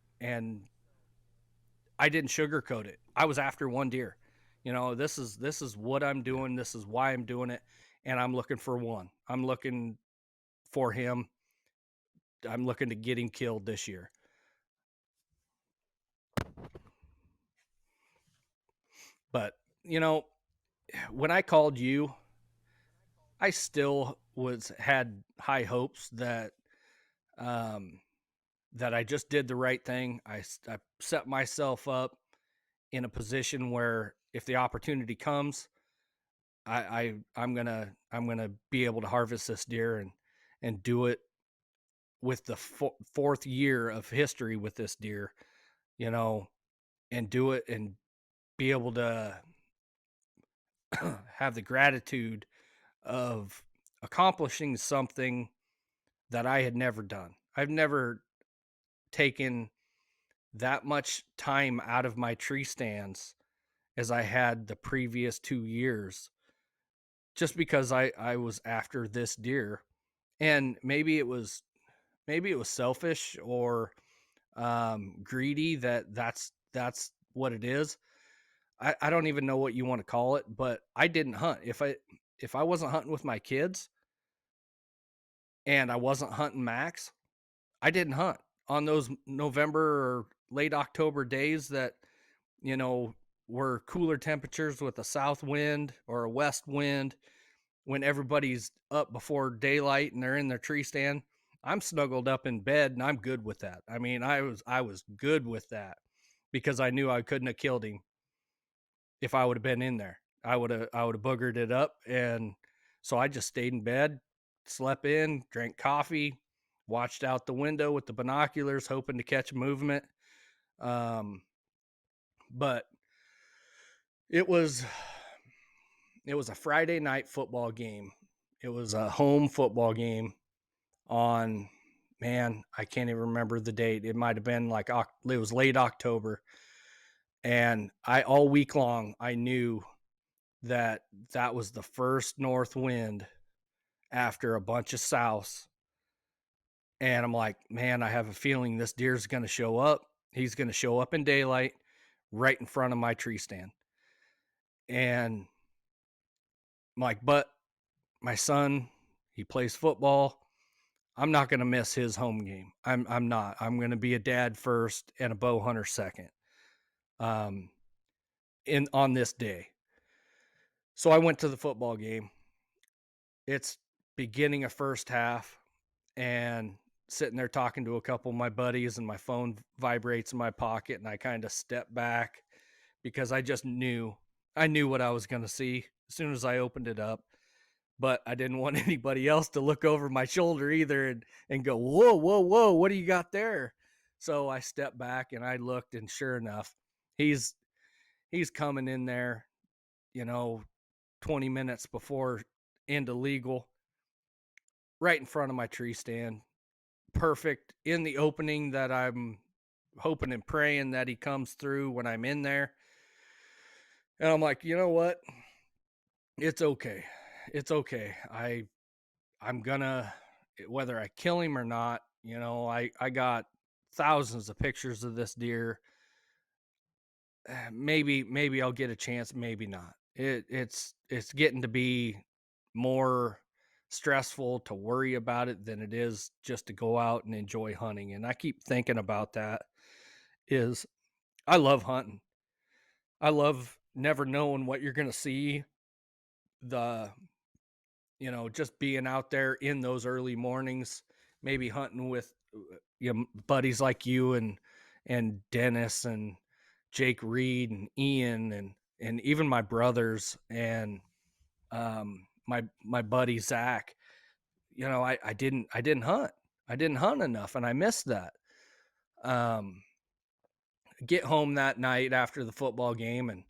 I didn't sugarcoat it. I was after one deer. This is what I'm Yeah. doing. This is why I'm doing it, and I'm looking for one. I'm looking for him. I'm looking to get him killed this year. But, you know, when I called you, I still was had high hopes um, that I just did the right thing. I set myself up in a position where if the opportunity comes, I'm gonna be able to harvest this deer and do it with the fourth year of history with this deer, you know, and do it and be able to have the gratitude of accomplishing something that I had never done. I've never taken that much time out of my tree stands as I had the previous 2 years, just because I was after this deer. And maybe it was selfish or greedy. That's what it is. I don't even know what you want to call it, but I didn't hunt. If I wasn't hunting with my kids and I wasn't hunting Max, I didn't hunt on those November or late October days that, you know, were cooler temperatures with a south wind or a west wind when everybody's up before daylight and they're in their tree stand. I'm snuggled up in bed and I'm good with that. I mean, I was good with that because I knew I couldn't have killed him if I would have been in there. I would have boogered it up, and so I just stayed in bed, slept in, drank coffee, watched out the window with the binoculars, hoping to catch a movement. Um, but it was it was a Friday night football game. It was a home football game on, man, I can't even remember the date. It might have been like it was late October, and I all week long I knew that that was the first north wind after a bunch of souths. And I'm like, man, I have a feeling this deer's going to show up. He's going to show up in daylight right in front of my tree stand. And I'm like, but my son, he plays football. I'm not going to miss his home game. I'm not. I'm going to be a dad first and a bow hunter second. Um, in on this day. So I went to the football game. It's beginning of first half and sitting there talking to a couple of my buddies, and my phone vibrates in my pocket, and I kind of step back because I knew what I was going to see as soon as I opened it up, but I didn't want anybody else to look over my shoulder either and go, whoa, whoa, whoa, what do you got there? So I stepped back and I looked, and sure enough, he's he's coming in there, you know, 20 minutes before end of legal, right in front of my tree stand, perfect in the opening that I'm hoping and praying that he comes through when I'm in there. And I'm like, you know what? It's okay. It's okay. I'm gonna, whether I kill him or not, I got thousands of pictures of this deer. Maybe I'll get a chance, maybe not. It's getting to be more stressful to worry about it than it is just to go out and enjoy hunting. And I keep thinking about that. Is I love hunting. I love never knowing what you're going to see. The just being out there in those early mornings, maybe hunting with buddies like you and Dennis and Jake Reed and Ian and even my brothers and my buddy Zach. I didn't hunt. I didn't hunt enough, and I missed that. Um, get home that night after the football game and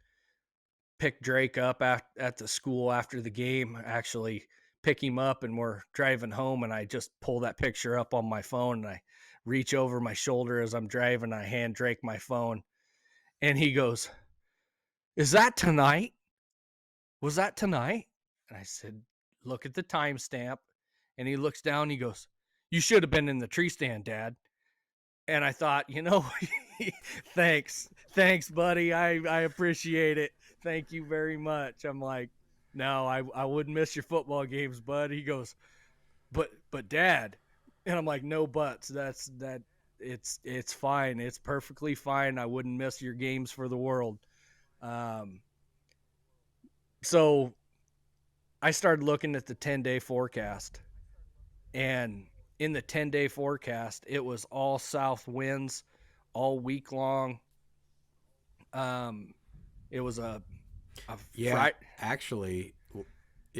pick Drake up at the school after the game. Actually, pick him up, and we're driving home, and I just pull that picture up on my phone, and I reach over my shoulder as I'm driving. I hand Drake my phone, and he goes, "Is that tonight? Was that tonight?" And I said, "Look at the timestamp." And he looks down. And he goes, "You should have been in the tree stand, Dad." And I thought, thanks, buddy. I appreciate it. Thank you very much. I'm like, no, I wouldn't miss your football games, bud. He goes, but Dad, and I'm like, no buts. That it's fine. It's perfectly fine. I wouldn't miss your games for the world. Um, So I started looking at the 10-day forecast, and in the 10-day forecast, it was all south winds all week long. Um, it was a Yeah, Friday. actually,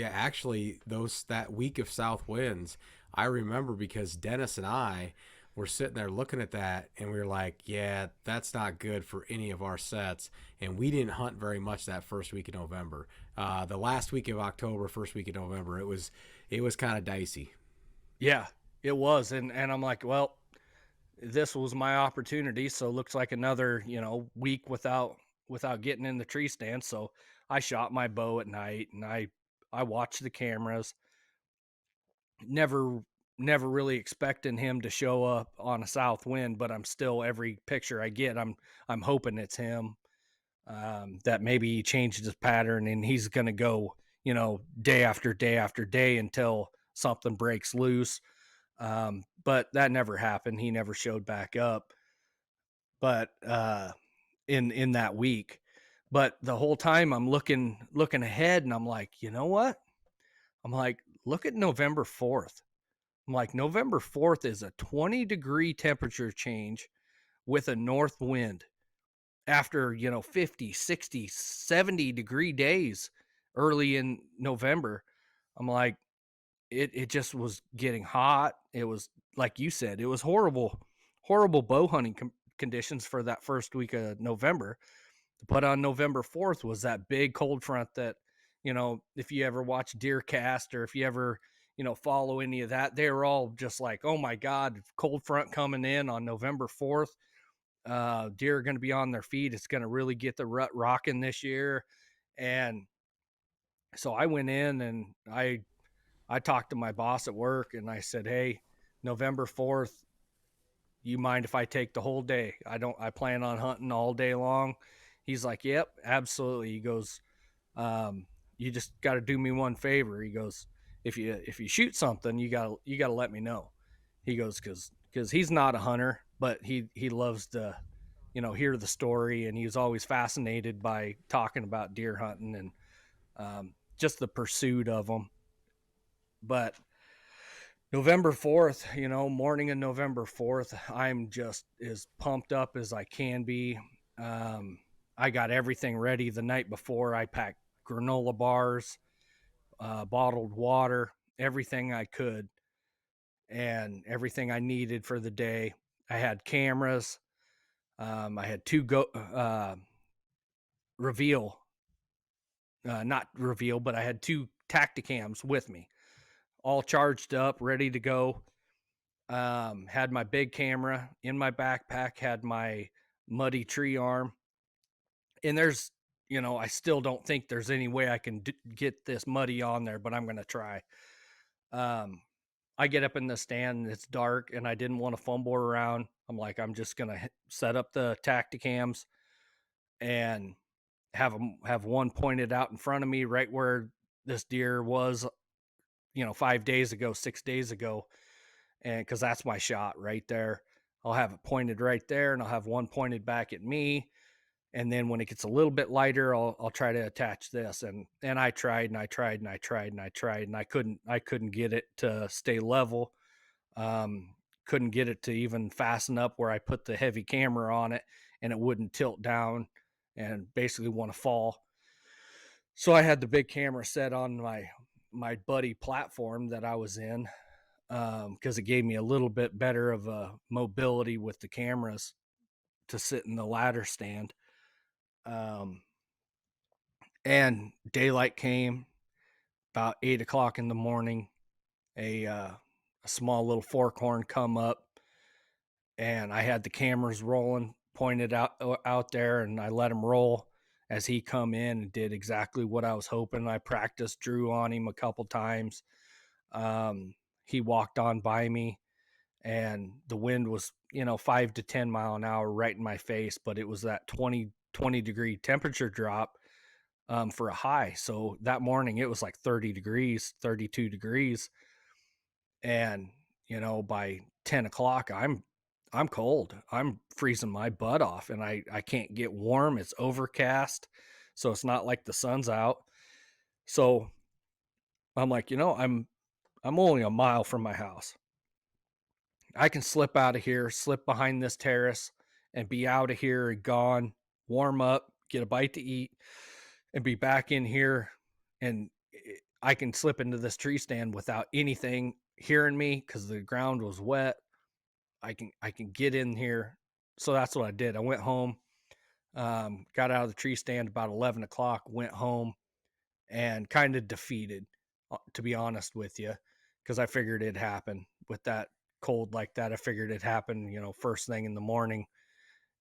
actually, those that week of south winds, I remember because Dennis and I were sitting there looking at that, and we were like, "Yeah, that's not good for any of our sets." And we didn't hunt very much that first week of November. The last week of October, first week of November, it was kind of dicey. Yeah, it was, and I'm like, well, this was my opportunity. So it looks like another week without getting in the tree stand. So I shot my bow at night, and I watched the cameras. Never really expecting him to show up on a south wind, but I'm still, every picture I get, I'm hoping it's him. That maybe he changed his pattern and he's going to go, day after day after day until something breaks loose. But that never happened. He never showed back up. But in that week, but the whole time I'm looking ahead, and I'm like, you know what? I'm like, look at November 4th. I'm like, November 4th is a 20-degree temperature change with a north wind after 50, 60, 70-degree days early in November. I'm like, it just was getting hot. It was, like you said, it was horrible bow hunting conditions for that first week of November. But on November 4th was that big cold front that, if you ever watch Deer Cast, or if you ever, follow any of that, they were all just like, oh my God, cold front coming in on November 4th. Deer are going to be on their feet. It's going to really get the rut rocking this year. And so I went in and I talked to my boss at work, and I said, hey, November 4th, you mind if I take the whole day? I plan on hunting all day long. He's like, yep, absolutely. He goes, you just got to do me one favor. He goes, if you shoot something, you gotta let me know. He goes, because he's not a hunter, but he loves to, hear the story, and he was always fascinated by talking about deer hunting, and just the pursuit of them. But November 4th, morning of November 4th, I'm just as pumped up as I can be. Um, I got everything ready the night before. I packed granola bars, bottled water, everything I could, and everything I needed for the day. I had cameras. I had two reveal, not reveal, but I had two Tacticams with me, all charged up, ready to go. Had my big camera in my backpack, had my muddy tree arm, and I still don't think there's any way I can get this muddy on there, but I'm going to try. Um, I get up in the stand and it's dark, and I didn't want to fumble around. I'm like, I'm just going to set up the Tacticams and have one pointed out in front of me right where this deer was, 5 days ago, 6 days ago, and because that's my shot right there. I'll have it pointed right there, and I'll have one pointed back at me. And then when it gets a little bit lighter, I'll try to attach this. And I tried and I tried and I tried and I tried, and I couldn't get it to stay level. Um, couldn't get it to even fasten up where I put the heavy camera on it, and it wouldn't tilt down and basically want to fall. So I had the big camera set on my buddy platform that I was in, because it gave me a little bit better of a mobility with the cameras to sit in the ladder stand. Um, and daylight came about 8 o'clock in the morning. A small little forkhorn come up, and I had the cameras rolling, pointed out there, and I let him roll as he come in and did exactly what I was hoping. I practiced, drew on him a couple times. He walked on by me, and the wind was 5 to 10 mile an hour right in my face, but it was that 20 degree temperature drop, for a high. So that morning it was like 30 degrees, 32 degrees, and by 10 o'clock I'm cold. I'm freezing my butt off, and I can't get warm. It's overcast, so it's not like the sun's out. So I'm like, I'm only a mile from my house. I can slip out of here, slip behind this terrace, and be out of here and gone, warm up, get a bite to eat, and be back in here. And I can slip into this tree stand without anything hearing me because the ground was wet. I can get in here. So that's what I did. I went home, got out of the tree stand about 11 o'clock, went home, and kind of defeated, to be honest with you, because I figured it'd happen with that cold like that. I figured it'd happen, first thing in the morning,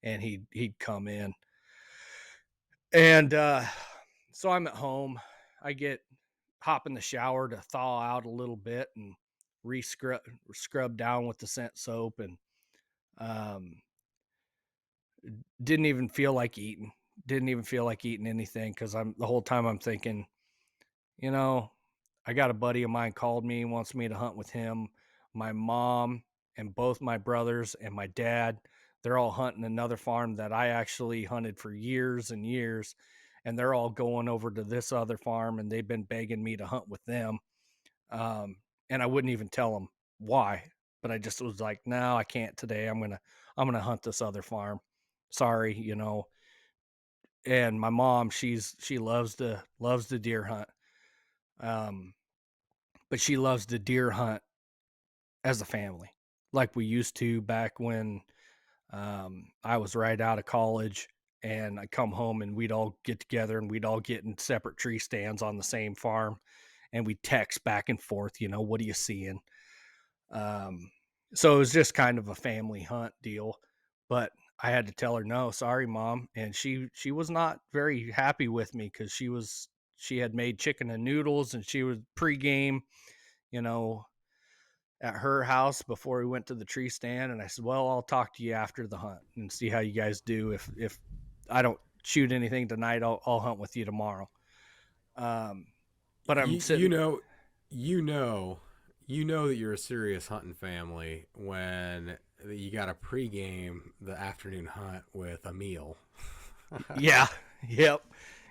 and he'd come in. And so I'm at home. I hop in the shower to thaw out a little bit and scrub down with the scent soap, and um, didn't even feel like eating. Didn't even feel like eating anything because I'm the whole time I'm thinking, you know, I got a buddy of mine called me, wants me to hunt with him. My mom and both my brothers and my dad, they're all hunting another farm that I actually hunted for years and years. And they're all going over to this other farm and they've been begging me to hunt with them. Um, and I wouldn't even tell them why, but I just was like, no, I can't today. I'm gonna hunt this other farm. Sorry. And my mom, she loves the deer hunt. Um, but she loves to deer hunt as a family, like we used to back when I was right out of college, and I come home and we'd all get together and we'd all get in separate tree stands on the same farm, and we text back and forth. What are you seeing? Um, so it was just kind of a family hunt deal, but I had to tell her no, sorry, mom, and she was not very happy with me because she had made chicken and noodles and she was pregame, you know, at her house before we went to the tree stand. And I said, well, I'll talk to you after the hunt and see how you guys do. If I don't shoot anything tonight, I'll hunt with you tomorrow. Um, but I'm You you sitting. know, you know, you know that you're a serious hunting family when you got to pregame the afternoon hunt with a meal. Yeah.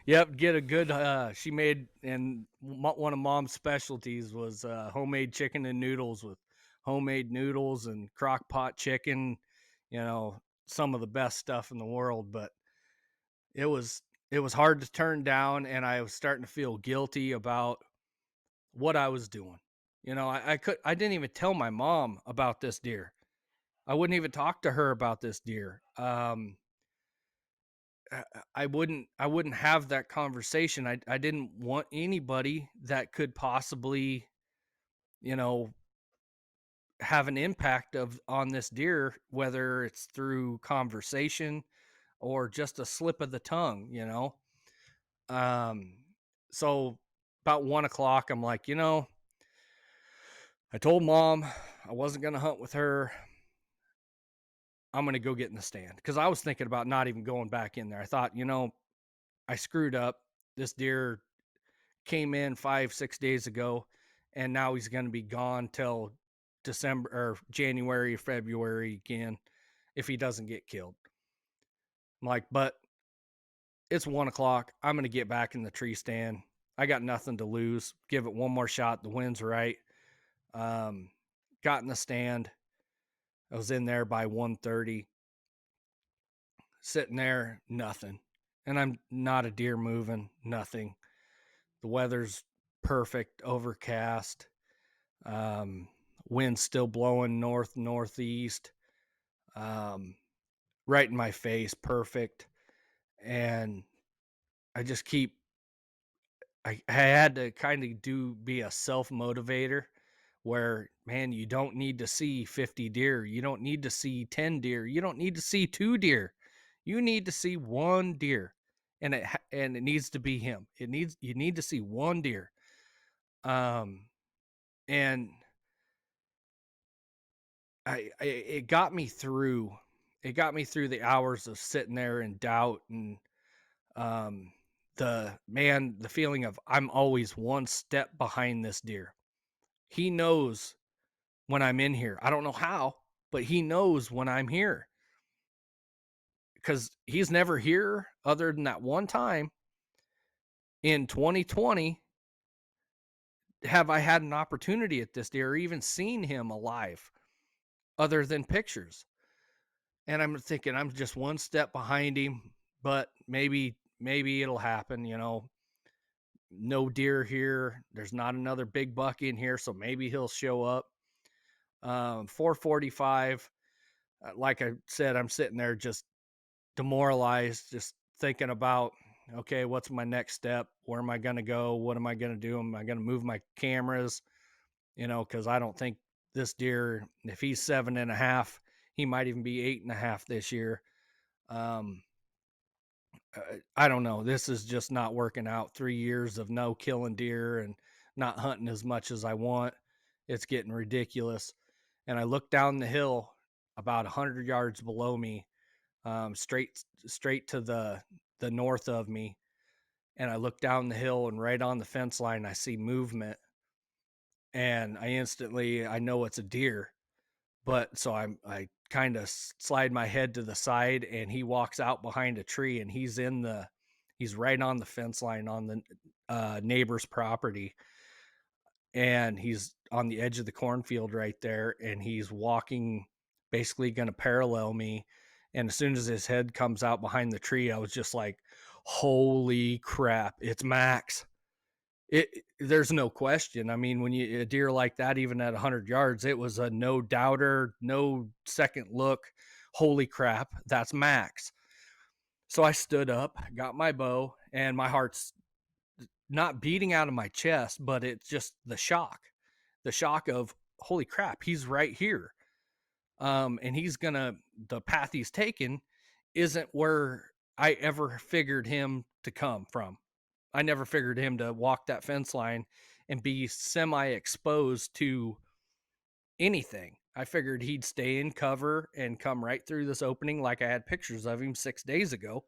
Yep. Get a good, she made, and one of mom's specialties was homemade chicken and noodles with homemade noodles and crock pot chicken, some of the best stuff in the world. But it was it was hard to turn down, and I was starting to feel guilty about what I was doing. I didn't even tell my mom about this deer. I wouldn't even talk to her about this deer. I wouldn't have that conversation. I didn't want anybody that could possibly, you know, have an impact of on this deer, whether it's through conversation or just a slip of the tongue. Um, so about 1 o'clock, I'm like, I told mom I wasn't gonna hunt with her. I'm gonna go get in the stand because I was thinking about not even going back in there. I thought, I screwed up. This deer came in 5, 6 days ago, and now he's going to be gone till December or January, February again if he doesn't get killed. I'm like, but it's 1 o'clock. I'm going to get back in the tree stand. I got nothing to lose. Give it one more shot. The wind's right. Um, got in the stand. I was in there by 1:30, sitting there, nothing. And I'm not a deer moving, nothing. The weather's perfect, overcast. Um, Wind still blowing northeast, um, right in my face, perfect. And I just keep. I had to kind of be a self motivator, where man, you don't need to see 50 deer, you don't need to see 10 deer, you don't need to see 2 deer, you need to see one deer, and it needs to be him. You need to see one deer. Um, and it got me through. It got me through the hours of sitting there in doubt, and um, the feeling of I'm always one step behind this deer. He knows when I'm in here. I don't know how, but he knows when I'm here because he's never here other than that one time in 2020. have I had an opportunity at this deer or even seen him alive other than pictures? And I'm thinking I'm just one step behind him, but maybe it'll happen, no deer here. There's not another big buck in here, so maybe he'll show up. 4:45. Like I said, I'm sitting there just demoralized, just thinking about, okay, what's my next step? Where am I going to go? What am I going to do? Am I going to move my cameras? Because I don't think this deer, if he's 7.5, he might even be 8.5 this year. Um, I don't know. This is just not working out. 3 years of no killing deer and not hunting as much as I want. It's getting ridiculous. And I look down the hill about 100 yards below me, straight to the north of me. And I look down the hill, and right on the fence line, I see movement. And I know it's a deer. But so I kind of slide my head to the side, and he walks out behind a tree, and he's right on the fence line on the neighbor's property, and he's on the edge of the cornfield right there, and he's walking, basically going to parallel me. And as soon as his head comes out behind the tree, I was just like, "Holy crap! It's Max!" There's no question. I mean, when a deer like that, even at 100 yards, it was a no doubter, no second look. Holy crap, that's Max. So I stood up, got my bow, and my heart's not beating out of my chest, but it's just the shock of holy crap, he's right here. And the path he's taken isn't where I ever figured him to come from. I never figured him to walk that fence line and be semi exposed to anything. I figured he'd stay in cover and come right through this opening like I had pictures of him 6 days ago.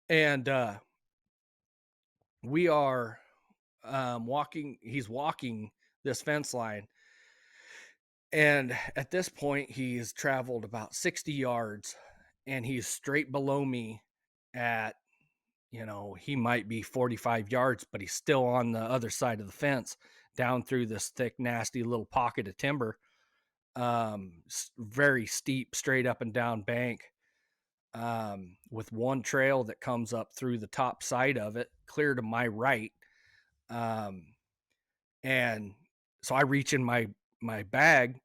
And we are he's walking this fence line. And at this point, he's traveled about 60 yards, and he's straight below me at, he might be 45 yards, but he's still on the other side of the fence down through this thick, nasty little pocket of timber. Very steep, straight up and down bank, with one trail that comes up through the top side of it, clear to my right. Um, and so I reach in my bag,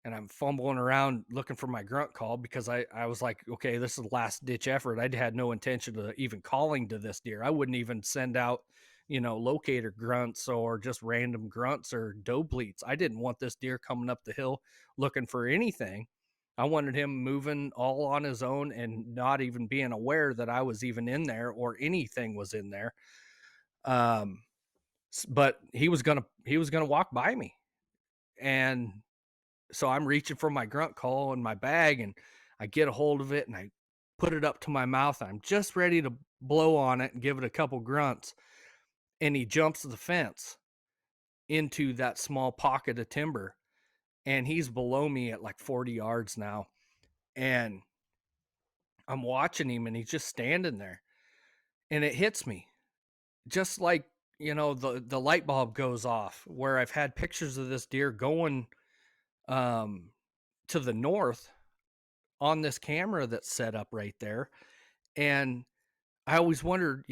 and I'm fumbling around looking for my grunt call, because I was like, okay, this is the last ditch effort. I had no intention of even calling to this deer. I wouldn't even send out, locator grunts or just random grunts or doe bleats. I didn't want this deer coming up the hill looking for anything. I wanted him moving all on his own and not even being aware that I was even in there or anything was in there. Um, but he was gonna walk by me, and so I'm reaching for my grunt call in my bag, and I get a hold of it, and I put it up to my mouth. I'm just ready to blow on it and give it a couple grunts. And he jumps the fence into that small pocket of timber. And he's below me at like 40 yards now. And I'm watching him, and he's just standing there. And it hits me just like, the light bulb goes off, where I've had pictures of this deer going um, to the north on this camera that's set up right there. And I always wondered,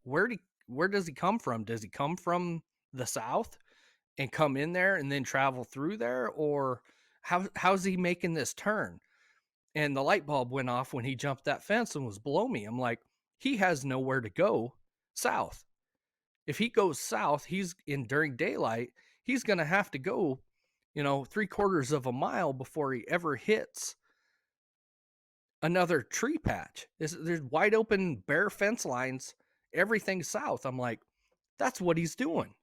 where do where does he come from? Does he come from the south and come in there and then travel through there, or how's he making this turn? And the light bulb went off when he jumped that fence and was below me. I'm like, he has nowhere to go south. If he goes south, he's in during daylight, he's going to have to go, 3/4 of a mile before he ever hits another tree patch. There's wide open bare fence lines, everything south. I'm like, that's what he's doing.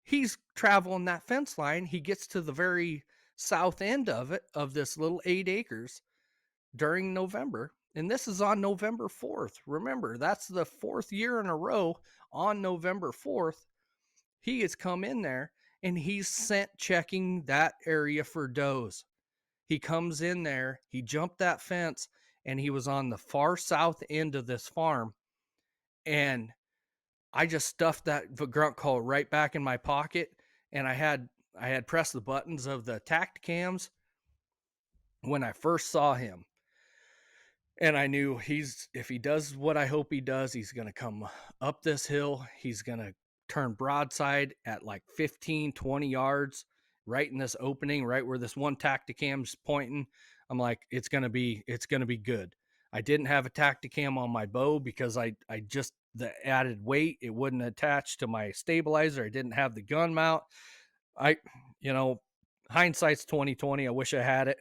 He's traveling that fence line. He gets to the very south end of it, of this little 8 acres, during November. And this is on November 4th. Remember, that's the 4th year in a row on November 4th. He has come in there, and he's scent checking that area for does. He comes in there, he jumped that fence, and he was on the far south end of this farm. And I just stuffed that grunt call right back in my pocket, and I had pressed the buttons of the Tacticams when I first saw him, and I knew if he does what I hope he does, he's gonna come up this hill. He's gonna turn broadside at like 15, 20 yards, right in this opening, right where this one Tacticam's pointing. I'm like, it's gonna be good. I didn't have a Tacticam on my bow because I just the added weight, it wouldn't attach to my stabilizer. I didn't have the gun mount. I, you know, hindsight's 2020. I wish I had it.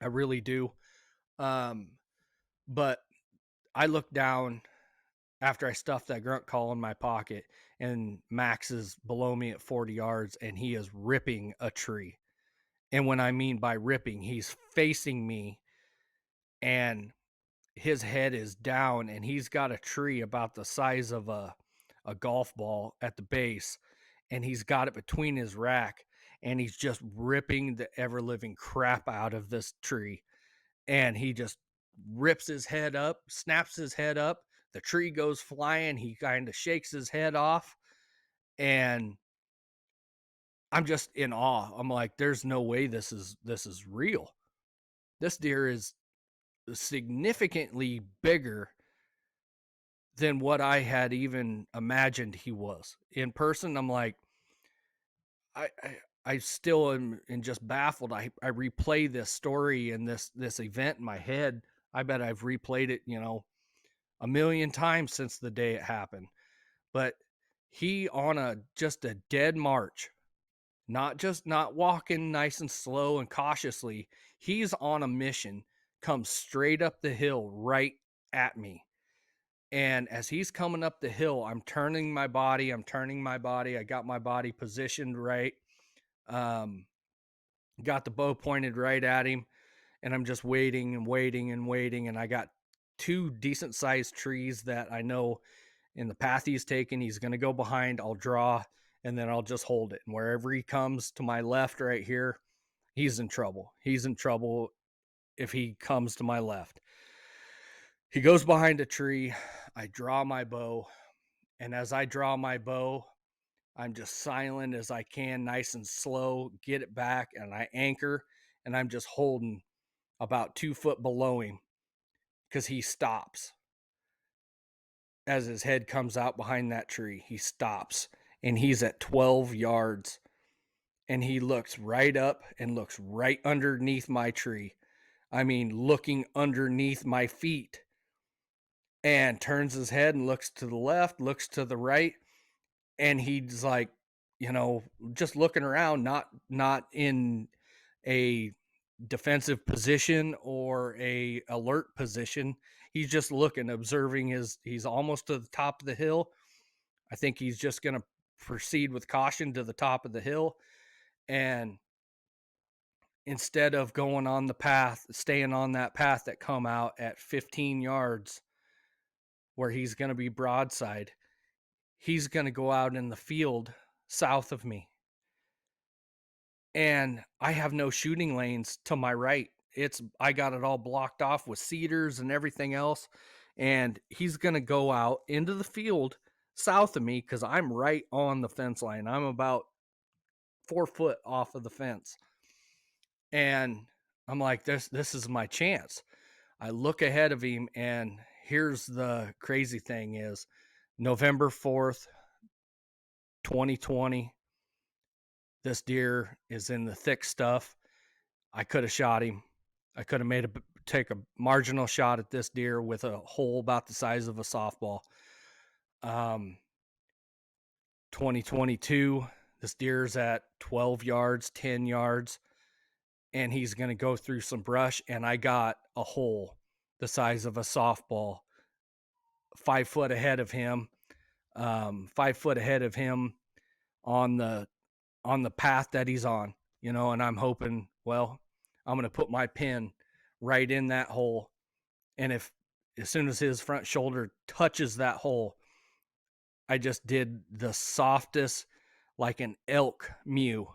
I really do. Um, but I looked down after I stuffed that grunt call in my pocket, and Max is below me at 40 yards, and he is ripping a tree. And when I mean by ripping, he's facing me, and his head is down, and he's got a tree about the size of a golf ball at the base, and he's got it between his rack, and he's just ripping the ever living crap out of this tree. And he just rips his head up, snaps his head up. The tree goes flying. He kind of shakes his head off, and I'm just in awe. I'm like, there's no way this is real. This deer is significantly bigger than what I had even imagined he was. In person, I'm like, I still am and just baffled. I replay this story and this event in my head. I bet I've replayed it, a million times since the day it happened. But he on a just a dead march, not walking nice and slow and cautiously. He's on a mission, comes straight up the hill right at me. And as he's coming up the hill, I'm turning my body. I got my body positioned right. Um, got the bow pointed right at him, and I'm just waiting and waiting and waiting. And I got two decent sized trees that I know in the path he's taking, he's going to go behind. I'll draw, and then I'll just hold it. And wherever he comes to my left, right here, he's in trouble. He's in trouble if he comes to my left. He goes behind a tree. I draw my bow. And as I draw my bow, I'm just silent as I can, nice and slow, get it back, and I anchor, and I'm just holding about 2 foot below him because he stops. As his head comes out behind that tree, he stops, and he's at 12 yards, and he looks right up and looks right underneath my tree. I mean, looking underneath my feet, and turns his head and looks to the left, looks to the right, and he's like, just looking around, not in a defensive position or a alert position. He's just looking, observing. He's almost to the top of the hill. I think he's just going to proceed with caution to the top of the hill, and instead of going on the path, staying on that path that come out at 15 yards where he's going to be broadside, he's going to go out in the field south of me. And I have no shooting lanes to my right. I got it all blocked off with cedars and everything else. And he's going to go out into the field south of me because I'm right on the fence line. I'm about 4 foot off of the fence. And I'm like, this is my chance. I look ahead of him, and here's the crazy thing is November 4th, 2020. This deer is in the thick stuff. I could have shot him. I could have take a marginal shot at this deer with a hole about the size of a softball. 2022, this deer's at 12 yards, 10 yards, and he's going to go through some brush, and I got a hole the size of a softball 5 foot ahead of him. 5 foot ahead of him on the path that he's on, and I'm hoping, well, I'm going to put my pin right in that hole. And as soon as his front shoulder touches that hole, I just did the softest, like an elk mew,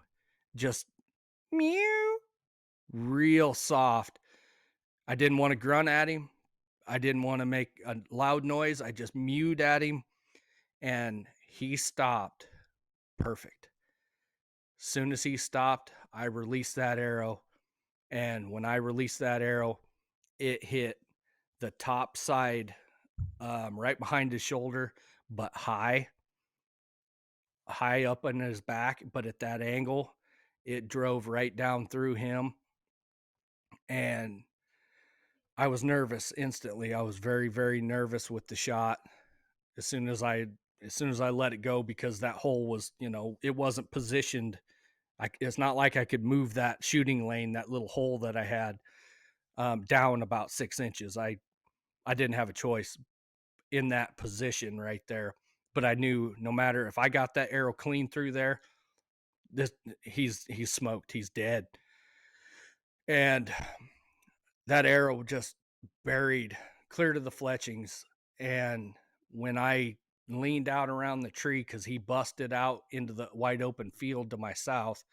just mew, real soft. I didn't want to grunt at him. I didn't want to make a loud noise. I just mewed at him. and he stopped perfect. Soon as he stopped, I released that arrow, and when I released that arrow, it hit the top side, right behind his shoulder, but high up in his back, but at that angle, it drove right down through him. And I was nervous instantly. I was very, very nervous with the shot as soon as I let it go, because that hole was, it wasn't positioned. It's not like I could move that shooting lane, that little hole that I had, down about 6 inches. I didn't have a choice in that position right there. But I knew no matter if I got that arrow clean through there, this he's smoked. He's dead. And that arrow just buried clear to the fletchings. And when I leaned out around the tree, because he busted out into the wide open field to my south,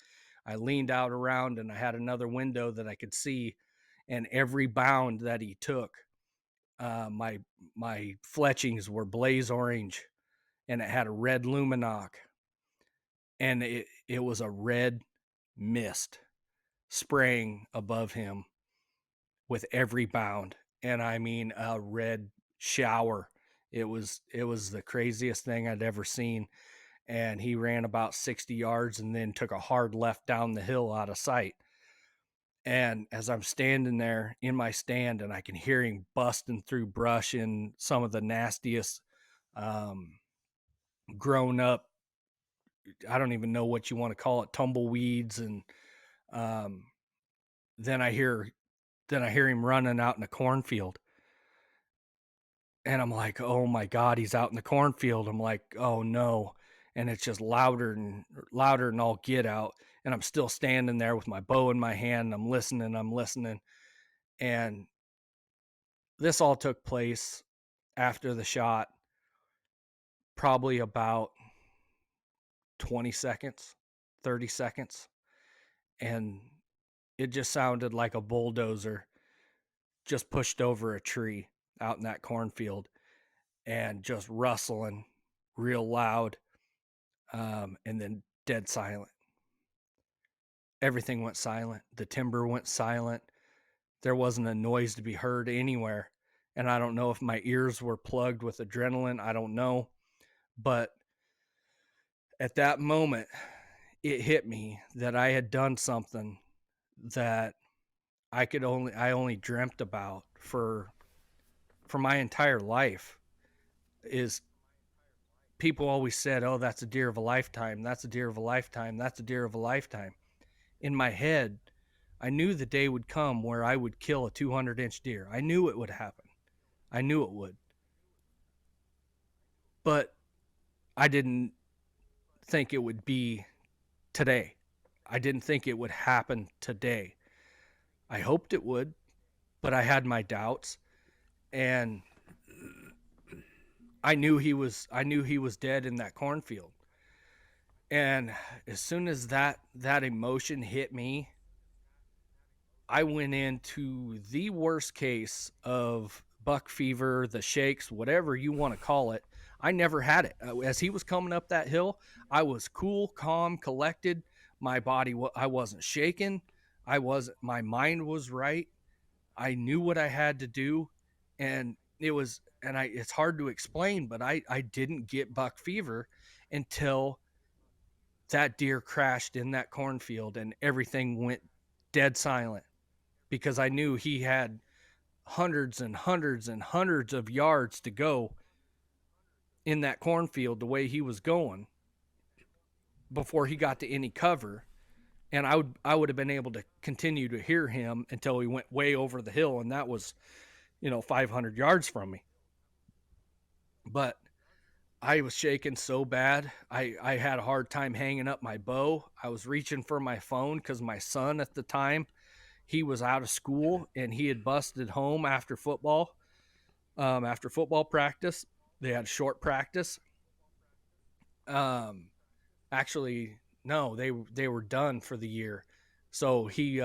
I leaned out around and I had another window that I could see. And every bound that he took, my fletchings were blaze orange, and it had a red luminoc, and it was a red mist spraying above him with every bound. And I mean a red shower. It was the craziest thing I'd ever seen. And he ran about 60 yards and then took a hard left down the hill out of sight. And as I'm standing there in my stand, and I can hear him busting through brush and some of the nastiest, um, grown up, I don't even know what you want to call it, tumbleweeds. And um, then I hear him running out in a cornfield. And I'm like, oh my God, he's out in the cornfield. I'm like, oh no. And it's just louder and all get out. And I'm still standing there with my bow in my hand. And I'm listening. And this all took place after the shot, probably about 20 seconds, 30 seconds. And it just sounded like a bulldozer just pushed over a tree out in that cornfield, and just rustling real loud, and then dead silent. Everything went silent. The timber went silent. There wasn't a noise to be heard anywhere. And I don't know if my ears were plugged with adrenaline. I don't know. But at that moment, it hit me that I had done something that I only dreamt about for my entire life. Is People always said, "Oh, that's a deer of a lifetime. That's a deer of a lifetime. That's a deer of a lifetime." In my head, I knew the day would come where I would kill a 200-inch deer. I knew it would happen. I knew it would. But I didn't think it would be today. I didn't think it would happen today. I hoped it would, but I had my doubts. And I knew he was dead in that cornfield. And as soon as that emotion hit me, I went into the worst case of buck fever, the shakes, whatever you want to call it. I never had it. As he was coming up that hill, I was cool, calm, collected. My body, I wasn't shaking. My mind was right. I knew what I had to do. And it's hard to explain, but I didn't get buck fever until that deer crashed in that cornfield and everything went dead silent, because I knew he had hundreds and hundreds and hundreds of yards to go in that cornfield the way he was going before he got to any cover. And I would have been able to continue to hear him until he went way over the hill, and that was, 500 yards from me. But I was shaking so bad. I had a hard time hanging up my bow. I was reaching for my phone because my son at the time, he was out of school and he had busted home after football practice. They had short practice. Um, Actually, no, they were done for the year. So he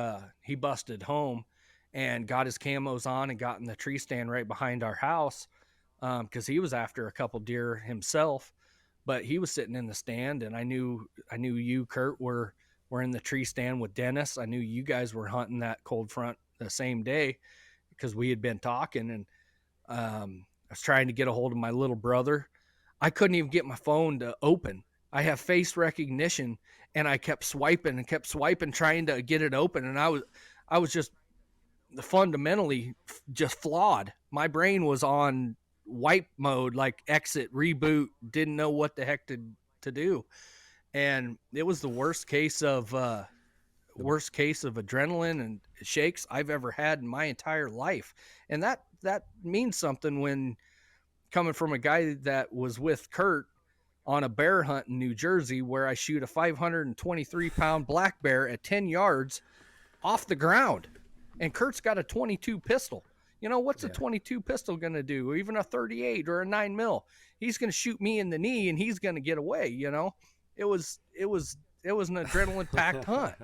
busted home and got his camos on and got in the tree stand right behind our house, because he was after a couple deer himself. but he was sitting in the stand, and I knew you, Kurt, were in the tree stand with Dennis. I knew you guys were hunting that cold front the same day because we had been talking, and I was trying to get a hold of my little brother. I couldn't even get my phone to open. I have face recognition, and I kept swiping and kept swiping, trying to get it open. And I was just fundamentally just flawed. My brain was on wipe mode, like exit, reboot, didn't know what the heck to do. And it was the worst case of adrenaline and shakes I've ever had in my entire life. And that means something when coming from a guy that was with Kurt on a bear hunt in New Jersey where I shoot a 523-pound black bear at 10 yards off the ground. And Kurt's got a 22 pistol. You know, what's a 22 pistol going to do? Or even a 38 or a 9 mil. He's going to shoot me in the knee and he's going to get away, you know. It was an adrenaline packed hunt.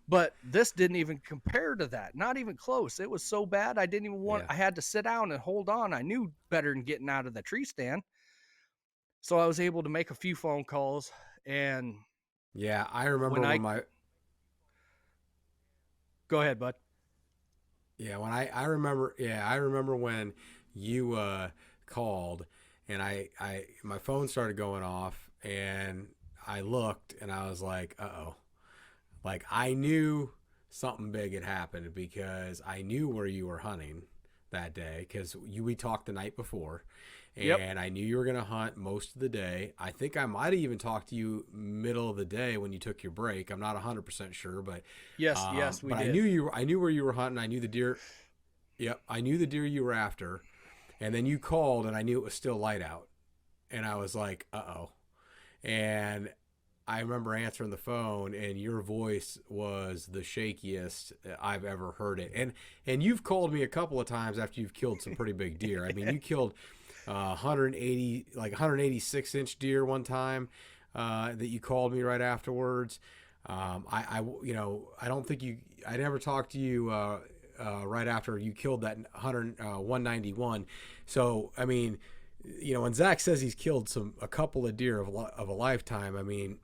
But this didn't even compare to that. Not even close. It was so bad I didn't even want I had to sit down and hold on. I knew better than getting out of the tree stand. So I was able to make a few phone calls, and I remember when Go ahead, bud. Yeah, when I remember when you called, and my phone started going off, and I looked and I was like, uh-oh. Like, I knew something big had happened because I knew where you were hunting that day because we talked the night before, and I knew you were going to hunt most of the day. I think I might have even talked to you middle of the day when you took your break. I'm not 100% sure, but yes, we did. I knew where you were hunting. I knew the deer. Yep, I knew the deer you were after, and then you called, and I knew it was still light out, and I was like, uh-oh, and I remember answering the phone, and your voice was the shakiest I've ever heard it. And you've called me a couple of times after you've killed some pretty big deer. I mean, you killed 186-inch deer one time that you called me right afterwards. I don't think I never talked to you right after you killed that 191. So, I mean, you know, when Zac says he's killed a couple of deer of a lifetime, I mean,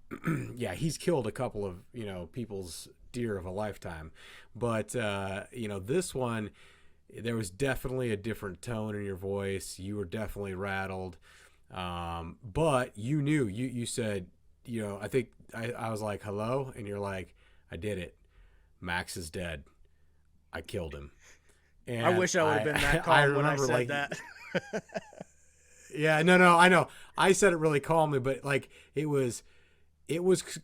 yeah, he's killed a couple of, you know, people's deer of a lifetime. But, you know, this one, there was definitely a different tone in your voice. You were definitely rattled. But you knew, you said, you know, I think I was like, hello? And you're like, I did it. Max is dead. I killed him. And I wish I would have been that calm when I said like, that. Yeah, no, I know. I said it really calmly, but like it was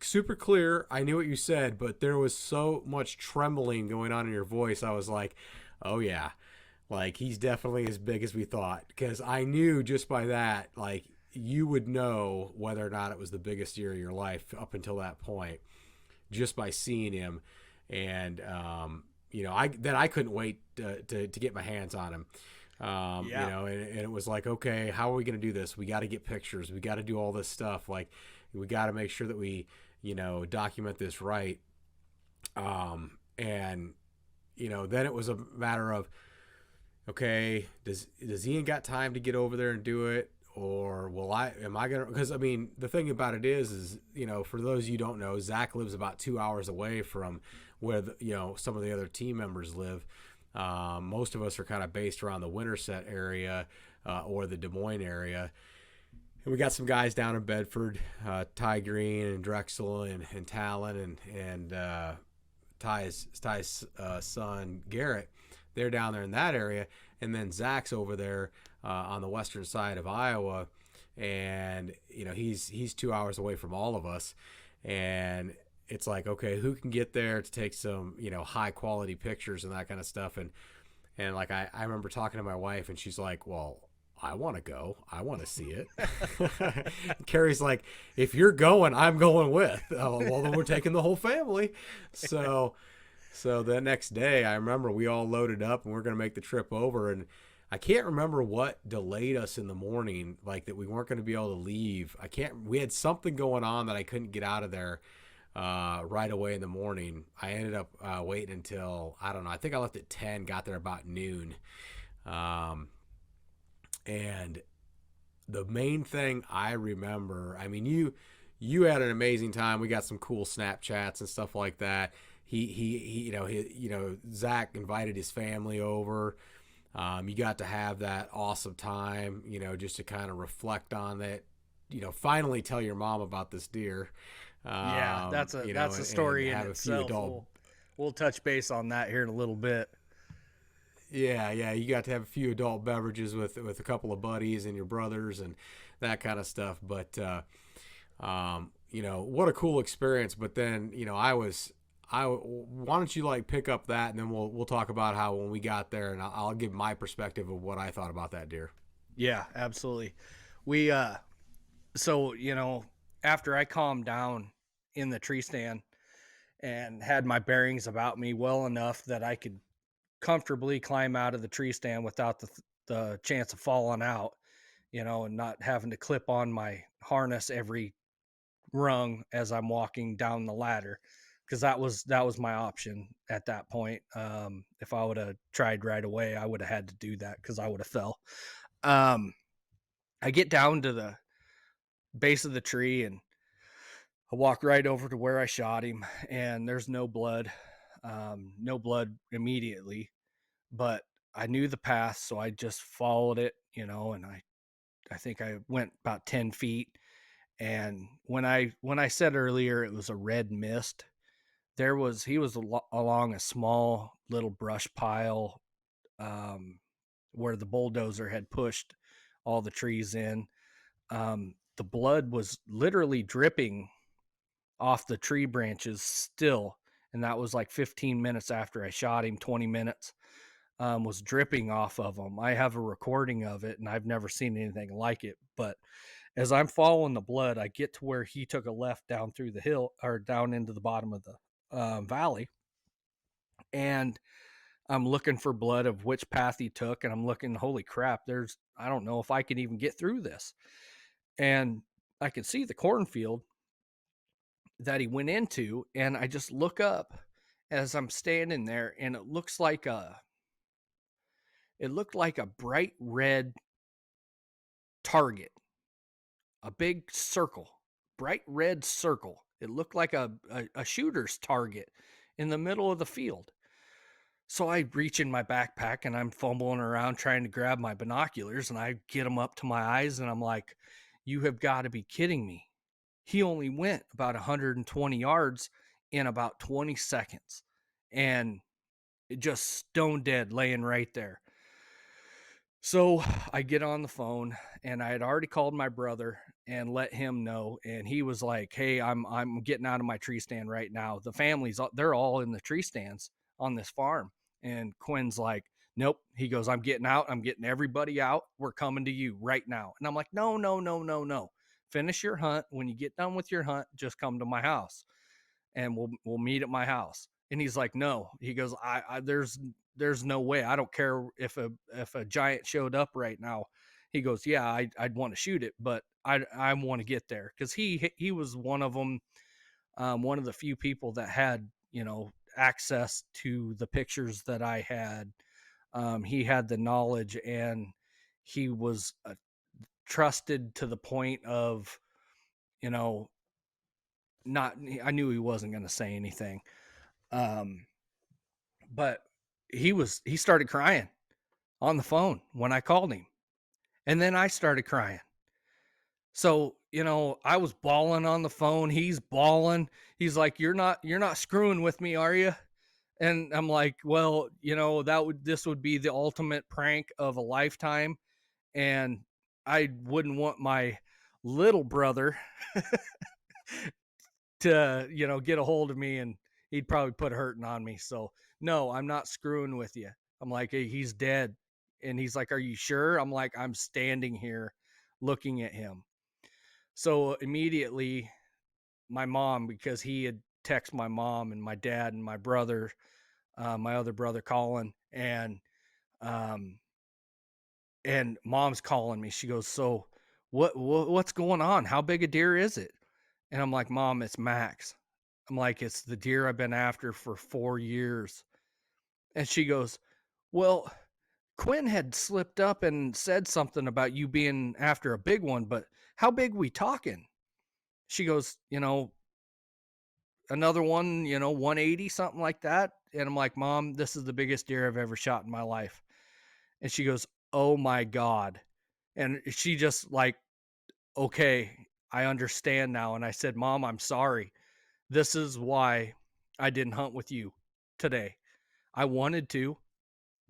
super clear. I knew what you said, but there was so much trembling going on in your voice. I was like, "Oh yeah, like he's definitely as big as we thought." Because I knew just by that, like you would know whether or not it was the biggest deer of your life up until that point, just by seeing him. And you know, I couldn't wait to get my hands on him. You know, and it was like, okay, how are we going to do this? We got to get pictures. We got to do all this stuff. Like, we got to make sure that we, you know, document this right. And, you know, then it was a matter of, okay, does Ian got time to get over there and do it? Or am I going to, because I mean, the thing about it is, you know, for those you don't know, Zac lives about 2 hours away from where, you know, some of the other team members live. Most of us are kind of based around the Winterset area or the Des Moines area. And we got some guys down in Bedford, Ty Green and Drexel and Talon and Ty's son Garrett. They're down there in that area. And then Zac's over there on the western side of Iowa. And, you know, he's 2 hours away from all of us. And it's like, okay, who can get there to take some, you know, high quality pictures and that kind of stuff. And like, I remember talking to my wife and she's like, well, I want to go. I want to see it. Carrie's like, if you're going, I'm going with. Well, then we're taking the whole family. So the next day I remember we all loaded up and we're going to make the trip over. And I can't remember what delayed us in the morning, like that we weren't going to be able to leave. We had something going on that I couldn't get out of there right away in the morning. I ended up waiting until, I don't know, I think I left at 10, got there about noon. And the main thing I remember, I mean, you had an amazing time. We got some cool Snapchats and stuff like that. Zach invited his family over. You got to have that awesome time, just to kind of reflect on it. Finally tell your mom about this deer, Yeah, that's a and story in have a few itself. adult. We'll touch base on that here in a little bit. Yeah, yeah, you got to have a few adult beverages with a couple of buddies and your brothers and that kind of stuff. But what a cool experience. But then, why don't you like pick up that, and then we'll talk about how when we got there, and I'll give my perspective of what I thought about that deer. Yeah, absolutely. We so after I calmed down in the tree stand and had my bearings about me well enough that I could comfortably climb out of the tree stand without the chance of falling out, and not having to clip on my harness every rung as I'm walking down the ladder, because that was my option at that point. If I would have tried right away, I would have had to do that because I would have fell. Um, I get down to the base of the tree and I walk right over to where I shot him, and there's no blood, no blood immediately, but I knew the path, so I just followed it, and I think I went about 10 feet. And when I said earlier it was a red mist, he was along a small little brush pile, um, where the bulldozer had pushed all the trees in. The blood was literally dripping off the tree branches still, and that was like 15 minutes after I shot him. 20 minutes, was dripping off of them. I have a recording of it, and I've never seen anything like it. But as I'm following the blood, I get to where he took a left down through the hill or down into the bottom of the valley, and I'm looking for blood of which path he took, and I'm looking, holy crap, I don't know if I can even get through this. And I could see the cornfield that he went into, and I just look up as I'm standing there, and it looked like a bright red target, a big circle, bright red circle. It looked like a shooter's target in the middle of the field. So I reach in my backpack and I'm fumbling around trying to grab my binoculars, and I get them up to my eyes and I'm like, you have got to be kidding me. He only went about 120 yards in about 20 seconds, and it just stone dead laying right there. So I get on the phone, and I had already called my brother and let him know, and he was like, "Hey, I'm getting out of my tree stand right now. The families, they're all in the tree stands on this farm." And Quinn's like, "Nope." He goes, "I'm getting out. I'm getting everybody out. We're coming to you right now." And I'm like, "No, no, no, no, no. Finish your hunt. When you get done with your hunt, just come to my house, and we'll meet at my house." And he's like, "No." He goes, "There's no way. I don't care if a giant showed up right now." He goes, "Yeah, I'd want to shoot it, but I want to get there," because he was one of them, one of the few people that had access to the pictures that I had. He had the knowledge, and he was trusted to the point of, you know not, I knew he wasn't going to say anything. Um, but he started crying on the phone when I called him. And then I started crying. So, I was bawling on the phone. He's bawling. He's like, you're not screwing with me, are you? And I'm like, well, this would be the ultimate prank of a lifetime. And I wouldn't want my little brother to, get a hold of me, and he'd probably put hurting on me. So, no, I'm not screwing with you. I'm like, hey, he's dead. And he's like, are you sure? I'm like, I'm standing here looking at him. So immediately my mom, because he had texted my mom and my dad and my brother, my other brother Colin, um, and mom's calling me. She goes, so what's going on? How big a deer is it? And I'm like, Mom, it's Max. I'm like, it's the deer I've been after for 4 years. And she goes, well, Quinn had slipped up and said something about you being after a big one, but how big we talking? She goes, another one, 180, something like that. And I'm like, Mom, this is the biggest deer I've ever shot in my life. And she goes, oh my God. And she just like, okay, I understand now. And I said, Mom, I'm sorry. This is why I didn't hunt with you today. I wanted to,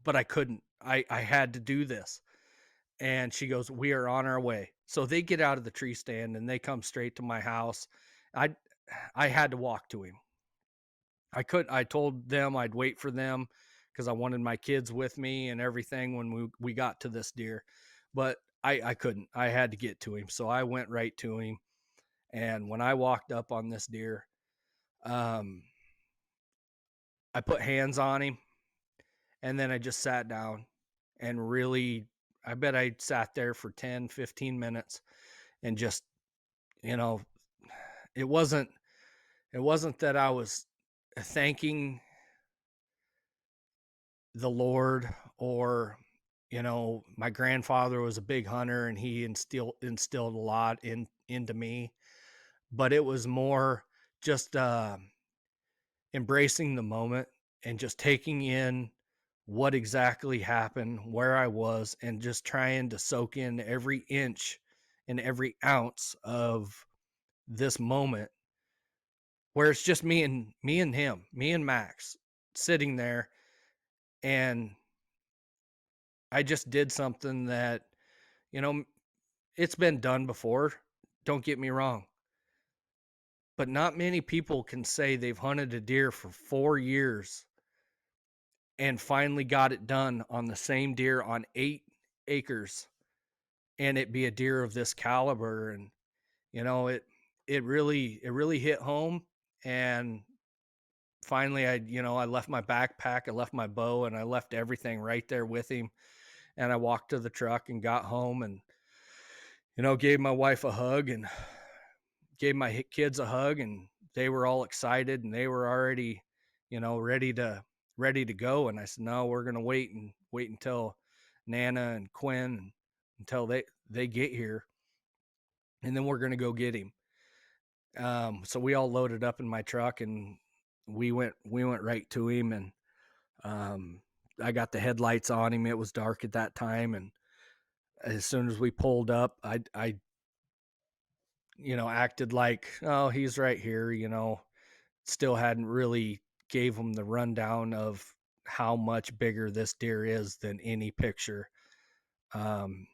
but I couldn't. I had to do this. And she goes, we are on our way. So they get out of the tree stand and they come straight to my house. I I had to walk to him. I told them I'd wait for them because I wanted my kids with me and everything when we got to this deer. But I couldn't. I had to get to him. So I went right to him. And when I walked up on this deer, um, I put hands on him and then I just sat down and really, I bet I sat there for 10, 15 minutes and just, you know, it wasn't, it wasn't that I was thanking the Lord or, my grandfather was a big hunter and he instilled a lot into me, but it was more just, embracing the moment and just taking in what exactly happened, where I was, and just trying to soak in every inch and every ounce of this moment where it's just me and Max sitting there, and I just did something that, you know, it's been done before. Don't get me wrong, but not many people can say they've hunted a deer for 4 years and finally got it done on the same deer on 8 acres and it be a deer of this caliber. And it really hit home. And finally I left my backpack, I left my bow, and I left everything right there with him. And I walked to the truck and got home and gave my wife a hug and gave my kids a hug, and they were all excited and they were already ready to go. And I said, no, we're going to wait until Nana and Quinn, until they get here, and then we're going to go get him. So we all loaded up in my truck and we went right to him. And I got the headlights on him. It was dark at that time, and as soon as we pulled up, I acted like, oh, he's right here. Still hadn't really gave him the rundown of how much bigger this deer is than any picture um,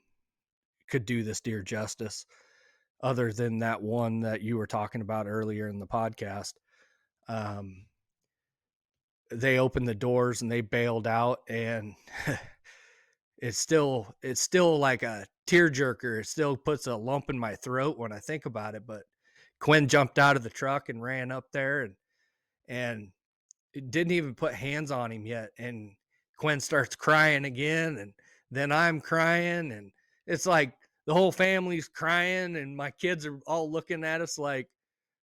could do this deer justice, other than that one that you were talking about earlier in the podcast. Um, they opened the doors and they bailed out, and it's still like a tearjerker. It still puts a lump in my throat when I think about it. But Quinn jumped out of the truck and ran up there, and it didn't even put hands on him yet. And Quinn starts crying again, and then I'm crying, and it's like the whole family's crying, and my kids are all looking at us like,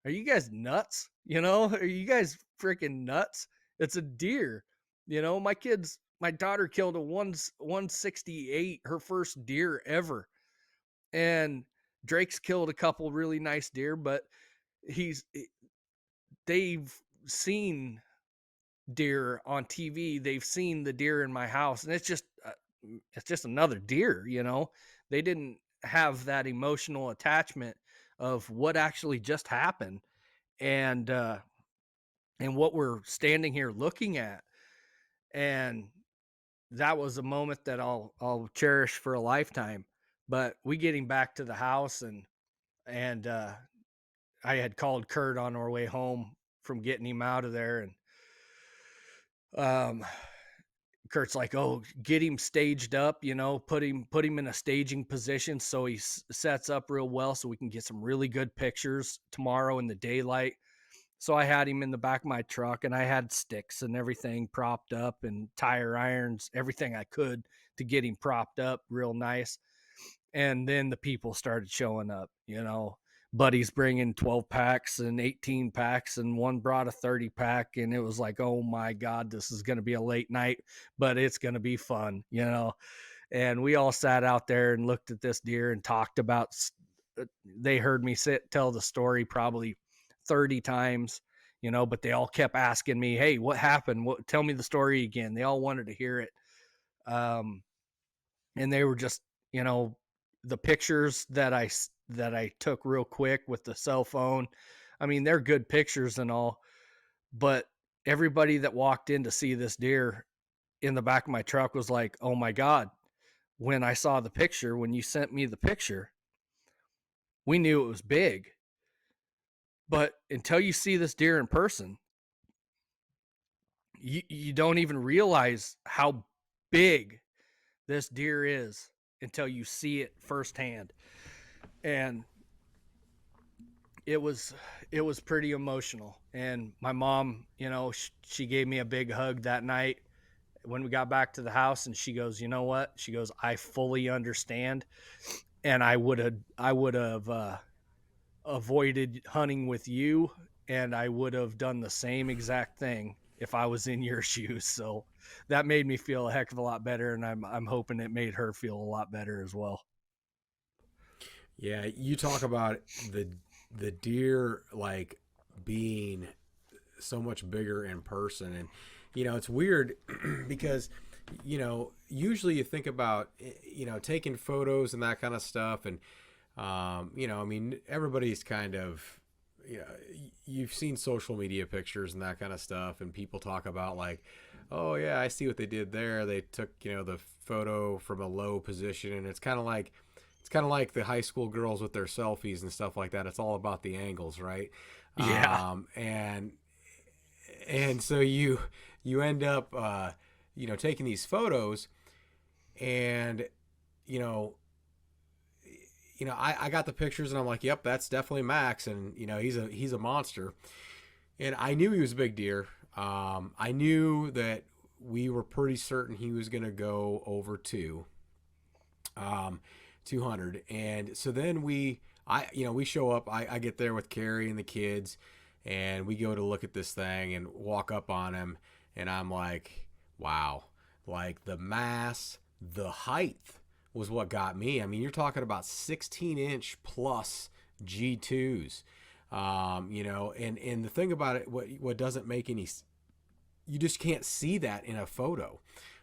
are you guys nuts? Are you guys freaking nuts? It's a deer. My daughter killed a 168, her first deer ever. And Drake's killed a couple really nice deer, but he's they've seen deer on TV. They've seen the deer in my house, and it's just another deer. They didn't have that emotional attachment of what actually just happened, and what we're standing here looking at. And that was a moment that I'll cherish for a lifetime. But we getting back to the house, and I had called Kurt on our way home from getting him out of there. And um Kurt's like, "Oh, get him staged up, put him in a staging position so he sets up real well so we can get some really good pictures tomorrow in the daylight." So I had him in the back of my truck, and I had sticks and everything propped up and tire irons, everything I could to get him propped up real nice. And then the people started showing up. buddies bringing 12 packs and 18 packs, and one brought a 30 pack. And it was like, oh my God, this is going to be a late night, but it's going to be fun, you know? And we all sat out there and looked at this deer and talked about, they heard me tell the story probably 30 times, you know, but they all kept asking me, hey, what happened? Tell me the story again. They all wanted to hear it. Um, and they were just, you know, the pictures that I took real quick with the cell phone. I mean, they're good pictures and all, but everybody that walked in to see this deer in the back of my truck was like, "Oh my God, when I saw the picture, when you sent me the picture, we knew it was big. But until you see this deer in person, you don't even realize how big this deer is until you see it firsthand." And it was it was pretty emotional. And my mom, you know, she gave me a big hug that night when we got back to the house, and she goes, "You know what?" She goes, "I fully understand, and I would have avoided hunting with you, and I would have done the same exact thing if I was in your shoes." So that made me feel a heck of a lot better, and I'm hoping it made her feel a lot better as well. Yeah, you talk about the deer like being so much bigger in person, and it's weird because usually you think about taking photos and that kind of stuff, and I mean, everybody's kind of, you know, you've seen social media pictures and that kind of stuff, and people talk about like, oh yeah, I see what they did there. They took, the photo from a low position, and it's kind of like the high school girls with their selfies and stuff like that. It's all about the angles, right? Yeah. And so you end up taking these photos, and you know I got the pictures, and I'm like, yep, that's definitely Max, and he's a monster. And I knew he was a big deer. I knew that we were pretty certain he was going to go over um, 200. And so then we show up. I get there with Carrie and the kids, and we go to look at this thing and walk up on him, and I'm like, wow, like the mass, the height was what got me. I mean, you're talking about 16-inch plus G2s. And the thing about it, what doesn't make any, you just can't see that in a photo.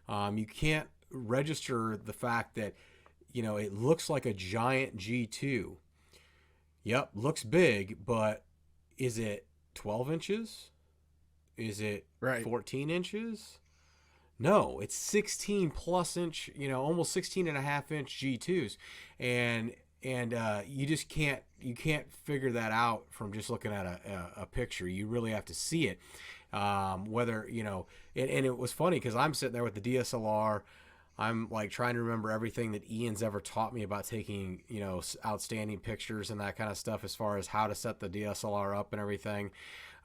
You can't register the fact that it looks like a giant G2. Yep, looks big, but is it 12 inches? Is it Right. 14 inches? No, it's 16 plus inch, almost 16 and a half inch G2s. And you just can't figure that out from just looking at a picture. You really have to see it. Whether, and it was funny because I'm sitting there with the DSLR. I'm like trying to remember everything that Ian's ever taught me about taking, outstanding pictures and that kind of stuff, as far as how to set the DSLR up and everything.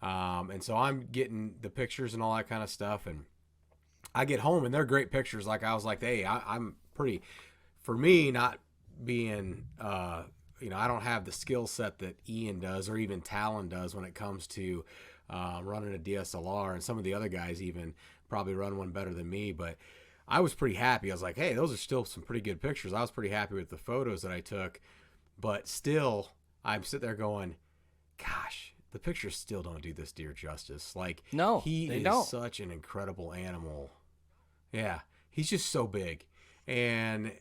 And so I'm getting the pictures and all that kind of stuff. And I get home and they're great pictures. Like I was like, hey, I'm pretty, for me, not being, I don't have the skill set that Ian does or even Talon does when it comes to running a DSLR. And some of the other guys even probably run one better than me. But I was pretty happy. I was like, hey, those are still some pretty good pictures. I was pretty happy with the photos that I took. But still, I'm sitting there going, gosh, the pictures still don't do this deer justice. Like, No, he they is don't. such an incredible animal. Yeah, he's just so big. And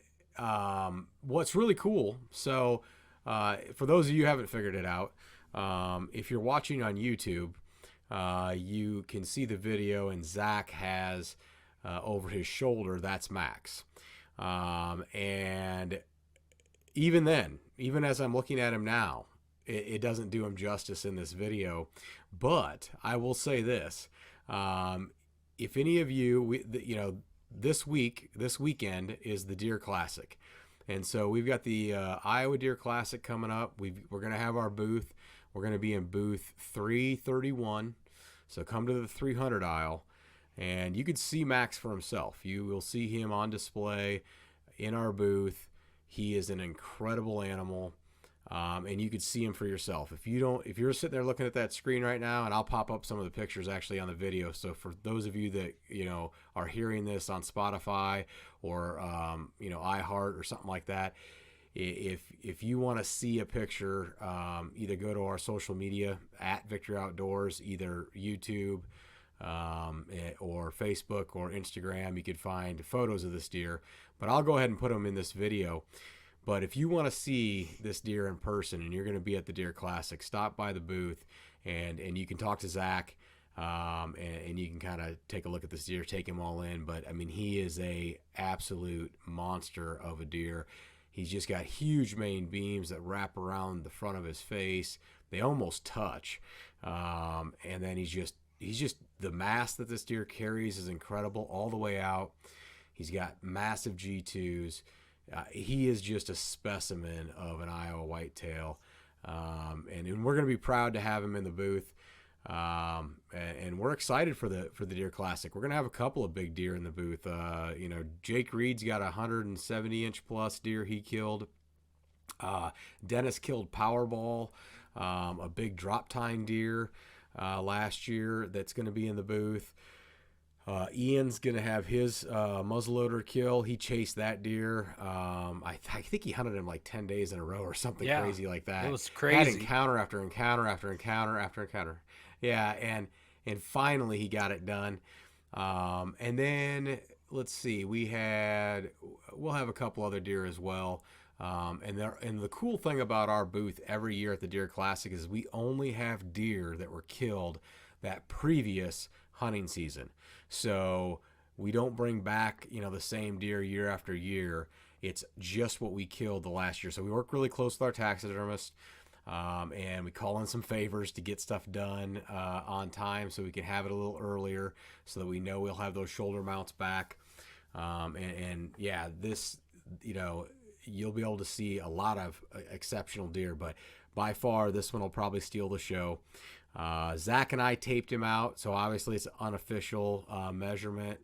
what's really cool, so for those of you who haven't figured it out, if you're watching on YouTube, you can see the video, and Zac has over his shoulder, that's Max. And even then, even as I'm looking at him now, it doesn't do him justice in this video. But I will say this. If any of you, this weekend is the Deer Classic. And so we've got the Iowa Deer Classic coming up. We're going to have our booth. We're going to be in booth 331. So come to the 300 aisle, and you could see Max for himself. You will see him on display in our booth. He is an incredible animal. and you could see them for yourself. If you're sitting there looking at that screen right now, and I'll pop up some of the pictures actually on the video. So for those of you that are hearing this on Spotify or iHeart or something like that, if you want to see a picture, either go to our social media at Victory Outdoors, either YouTube or Facebook or Instagram. You could find photos of this deer, but I'll go ahead and put them in this video. But if you want to see this deer in person and you're going to be at the Deer Classic, stop by the booth and you can talk to Zac, and you can kind of take a look at this deer, take him all in. But I mean, he is a absolute monster of a deer. He's just got huge main beams that wrap around the front of his face. They almost touch. And then he's just the mass that this deer carries is incredible all the way out. He's got massive G2s. He is just a specimen of an Iowa whitetail. And we're going to be proud to have him in the booth. And we're excited for the Deer Classic. We're going to have a couple of big deer in the booth. Jake Reed's got a 170-inch plus deer he killed. Dennis killed Powerball, a big drop tine deer last year that's going to be in the booth. Ian's going to have his muzzleloader kill. He chased that deer. I think he hunted him like 10 days in a row or something crazy like that. It was crazy. Had encounter after encounter after encounter after encounter. Yeah, and finally he got it done. And then let's see, we'll have a couple other deer as well. And the cool thing about our booth every year at the Deer Classic is we only have deer that were killed that previous hunting season. So we don't bring back, the same deer year after year. It's just what we killed the last year. So we work really close with our taxidermist, and we call in some favors to get stuff done on time so we can have it a little earlier so that we know we'll have those shoulder mounts back. This, you'll be able to see a lot of exceptional deer, but by far this one will probably steal the show. Zac and I taped him out, so obviously it's an unofficial measurement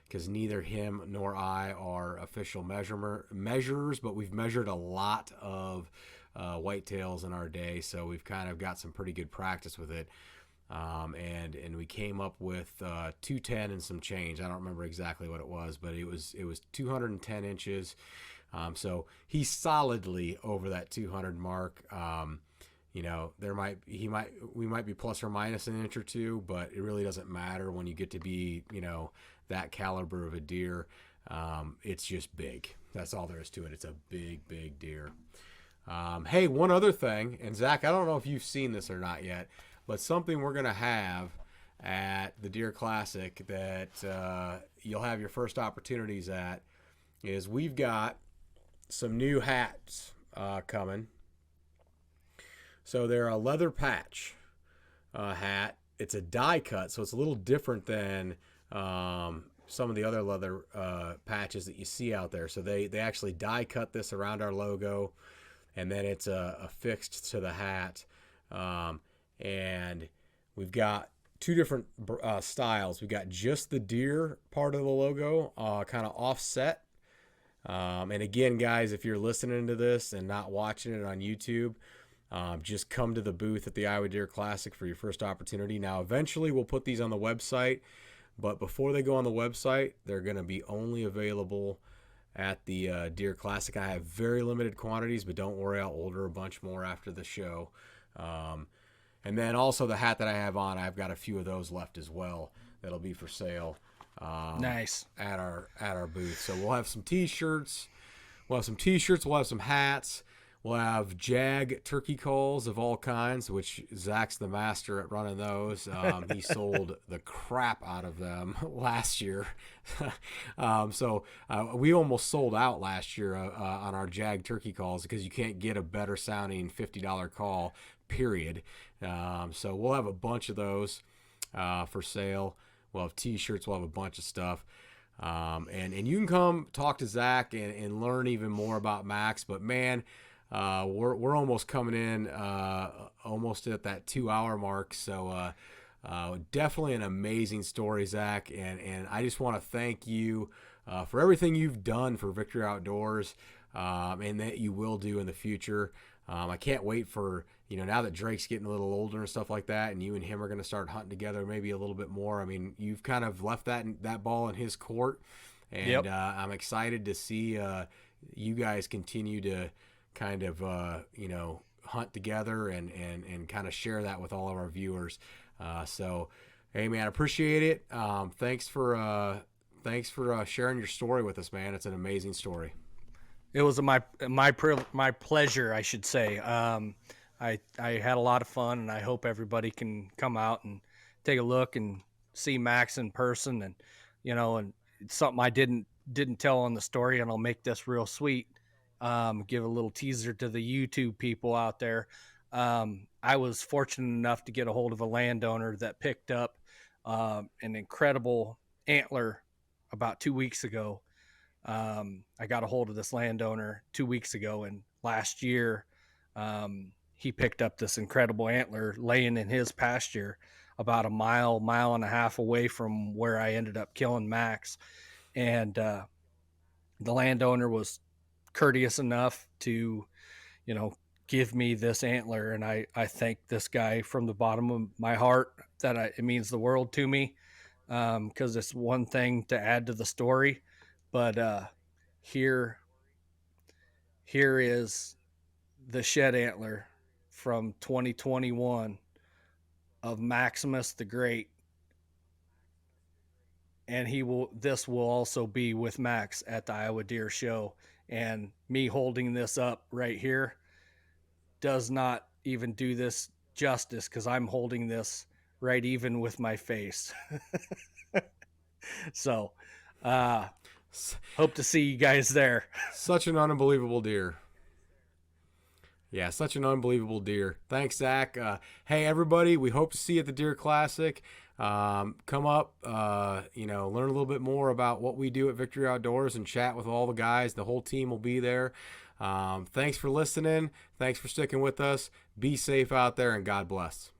because neither him nor I are official measurers, but we've measured a lot of whitetails in our day, so we've kind of got some pretty good practice with it. And we came up with 210 and some change. I don't remember exactly what it was, but it was 210 inches. So he's solidly over that 200 mark. We might be plus or minus an inch or two, but it really doesn't matter when you get to be, that caliber of a deer. It's just big. That's all there is to it. It's a big, big deer. Hey, one other thing, and Zac, I don't know if you've seen this or not yet, but something we're going to have at the Deer Classic that you'll have your first opportunities at is we've got some new hats coming. So they're a leather patch hat. It's a die cut, so it's a little different than some of the other leather patches that you see out there. So they actually die cut this around our logo, and then it's affixed to the hat. And we've got two different styles. We've got just the deer part of the logo kind of offset. And again, guys, if you're listening to this and not watching it on YouTube, just come to the booth at the Iowa Deer Classic for your first opportunity. Now, eventually we'll put these on the website, but before they go on the website, they're going to be only available at the Deer Classic. I have very limited quantities, but don't worry, I'll order a bunch more after the show. And then also the hat that I have on, I've got a few of those left as well that'll be for sale. Nice. At our booth. So we'll have some t-shirts. We'll have some hats. We'll have Jag turkey calls of all kinds, which Zac's the master at running those. He sold the crap out of them last year. So we almost sold out last year on our Jag turkey calls because you can't get a better sounding $50 call, period. So we'll have a bunch of those for sale. We'll have t-shirts. We'll have a bunch of stuff. And you can come talk to Zac and learn even more about Max. But, man, we're almost coming in almost at that 2-hour mark. So definitely an amazing story, Zac. And I just want to thank you for everything you've done for Victory Outdoors and that you will do in the future. I can't wait for, now that Drake's getting a little older and stuff like that, and you and him are going to start hunting together maybe a little bit more. I mean, you've kind of left that ball in his court, and Yep. I'm excited to see you guys continue to kind of, hunt together and kind of share that with all of our viewers. So, hey, man, I appreciate it. Thanks for sharing your story with us, man. It's an amazing story. It was my pleasure, I should say. I had a lot of fun, and I hope everybody can come out and take a look and see Max in person. And and it's something I didn't tell on the story, and I'll make this real sweet. Give a little teaser to the YouTube people out there. I was fortunate enough to get a hold of a landowner that picked up an incredible antler about 2 weeks ago. I got a hold of this landowner 2 weeks ago, and last year he picked up this incredible antler laying in his pasture about a mile and a half away from where I ended up killing Max. And the landowner was courteous enough to, you know, give me this antler. And I thank this guy from the bottom of my heart that it means the world to me, because it's one thing to add to the story. But here here is the shed antler from 2021 of Maximus the Great, and this will also be with Max at the Iowa Deer Show. And me holding this up right here does not even do this justice, because I'm holding this right even with my face. So hope to see you guys there. Such an unbelievable deer. Yeah, such an unbelievable deer. Thanks, Zach. Hey, everybody, we hope to see you at the Deer Classic. Come up, learn a little bit more about what we do at Victory Outdoors and chat with all the guys. The whole team will be there. Thanks for listening. Thanks for sticking with us. Be safe out there, and God bless.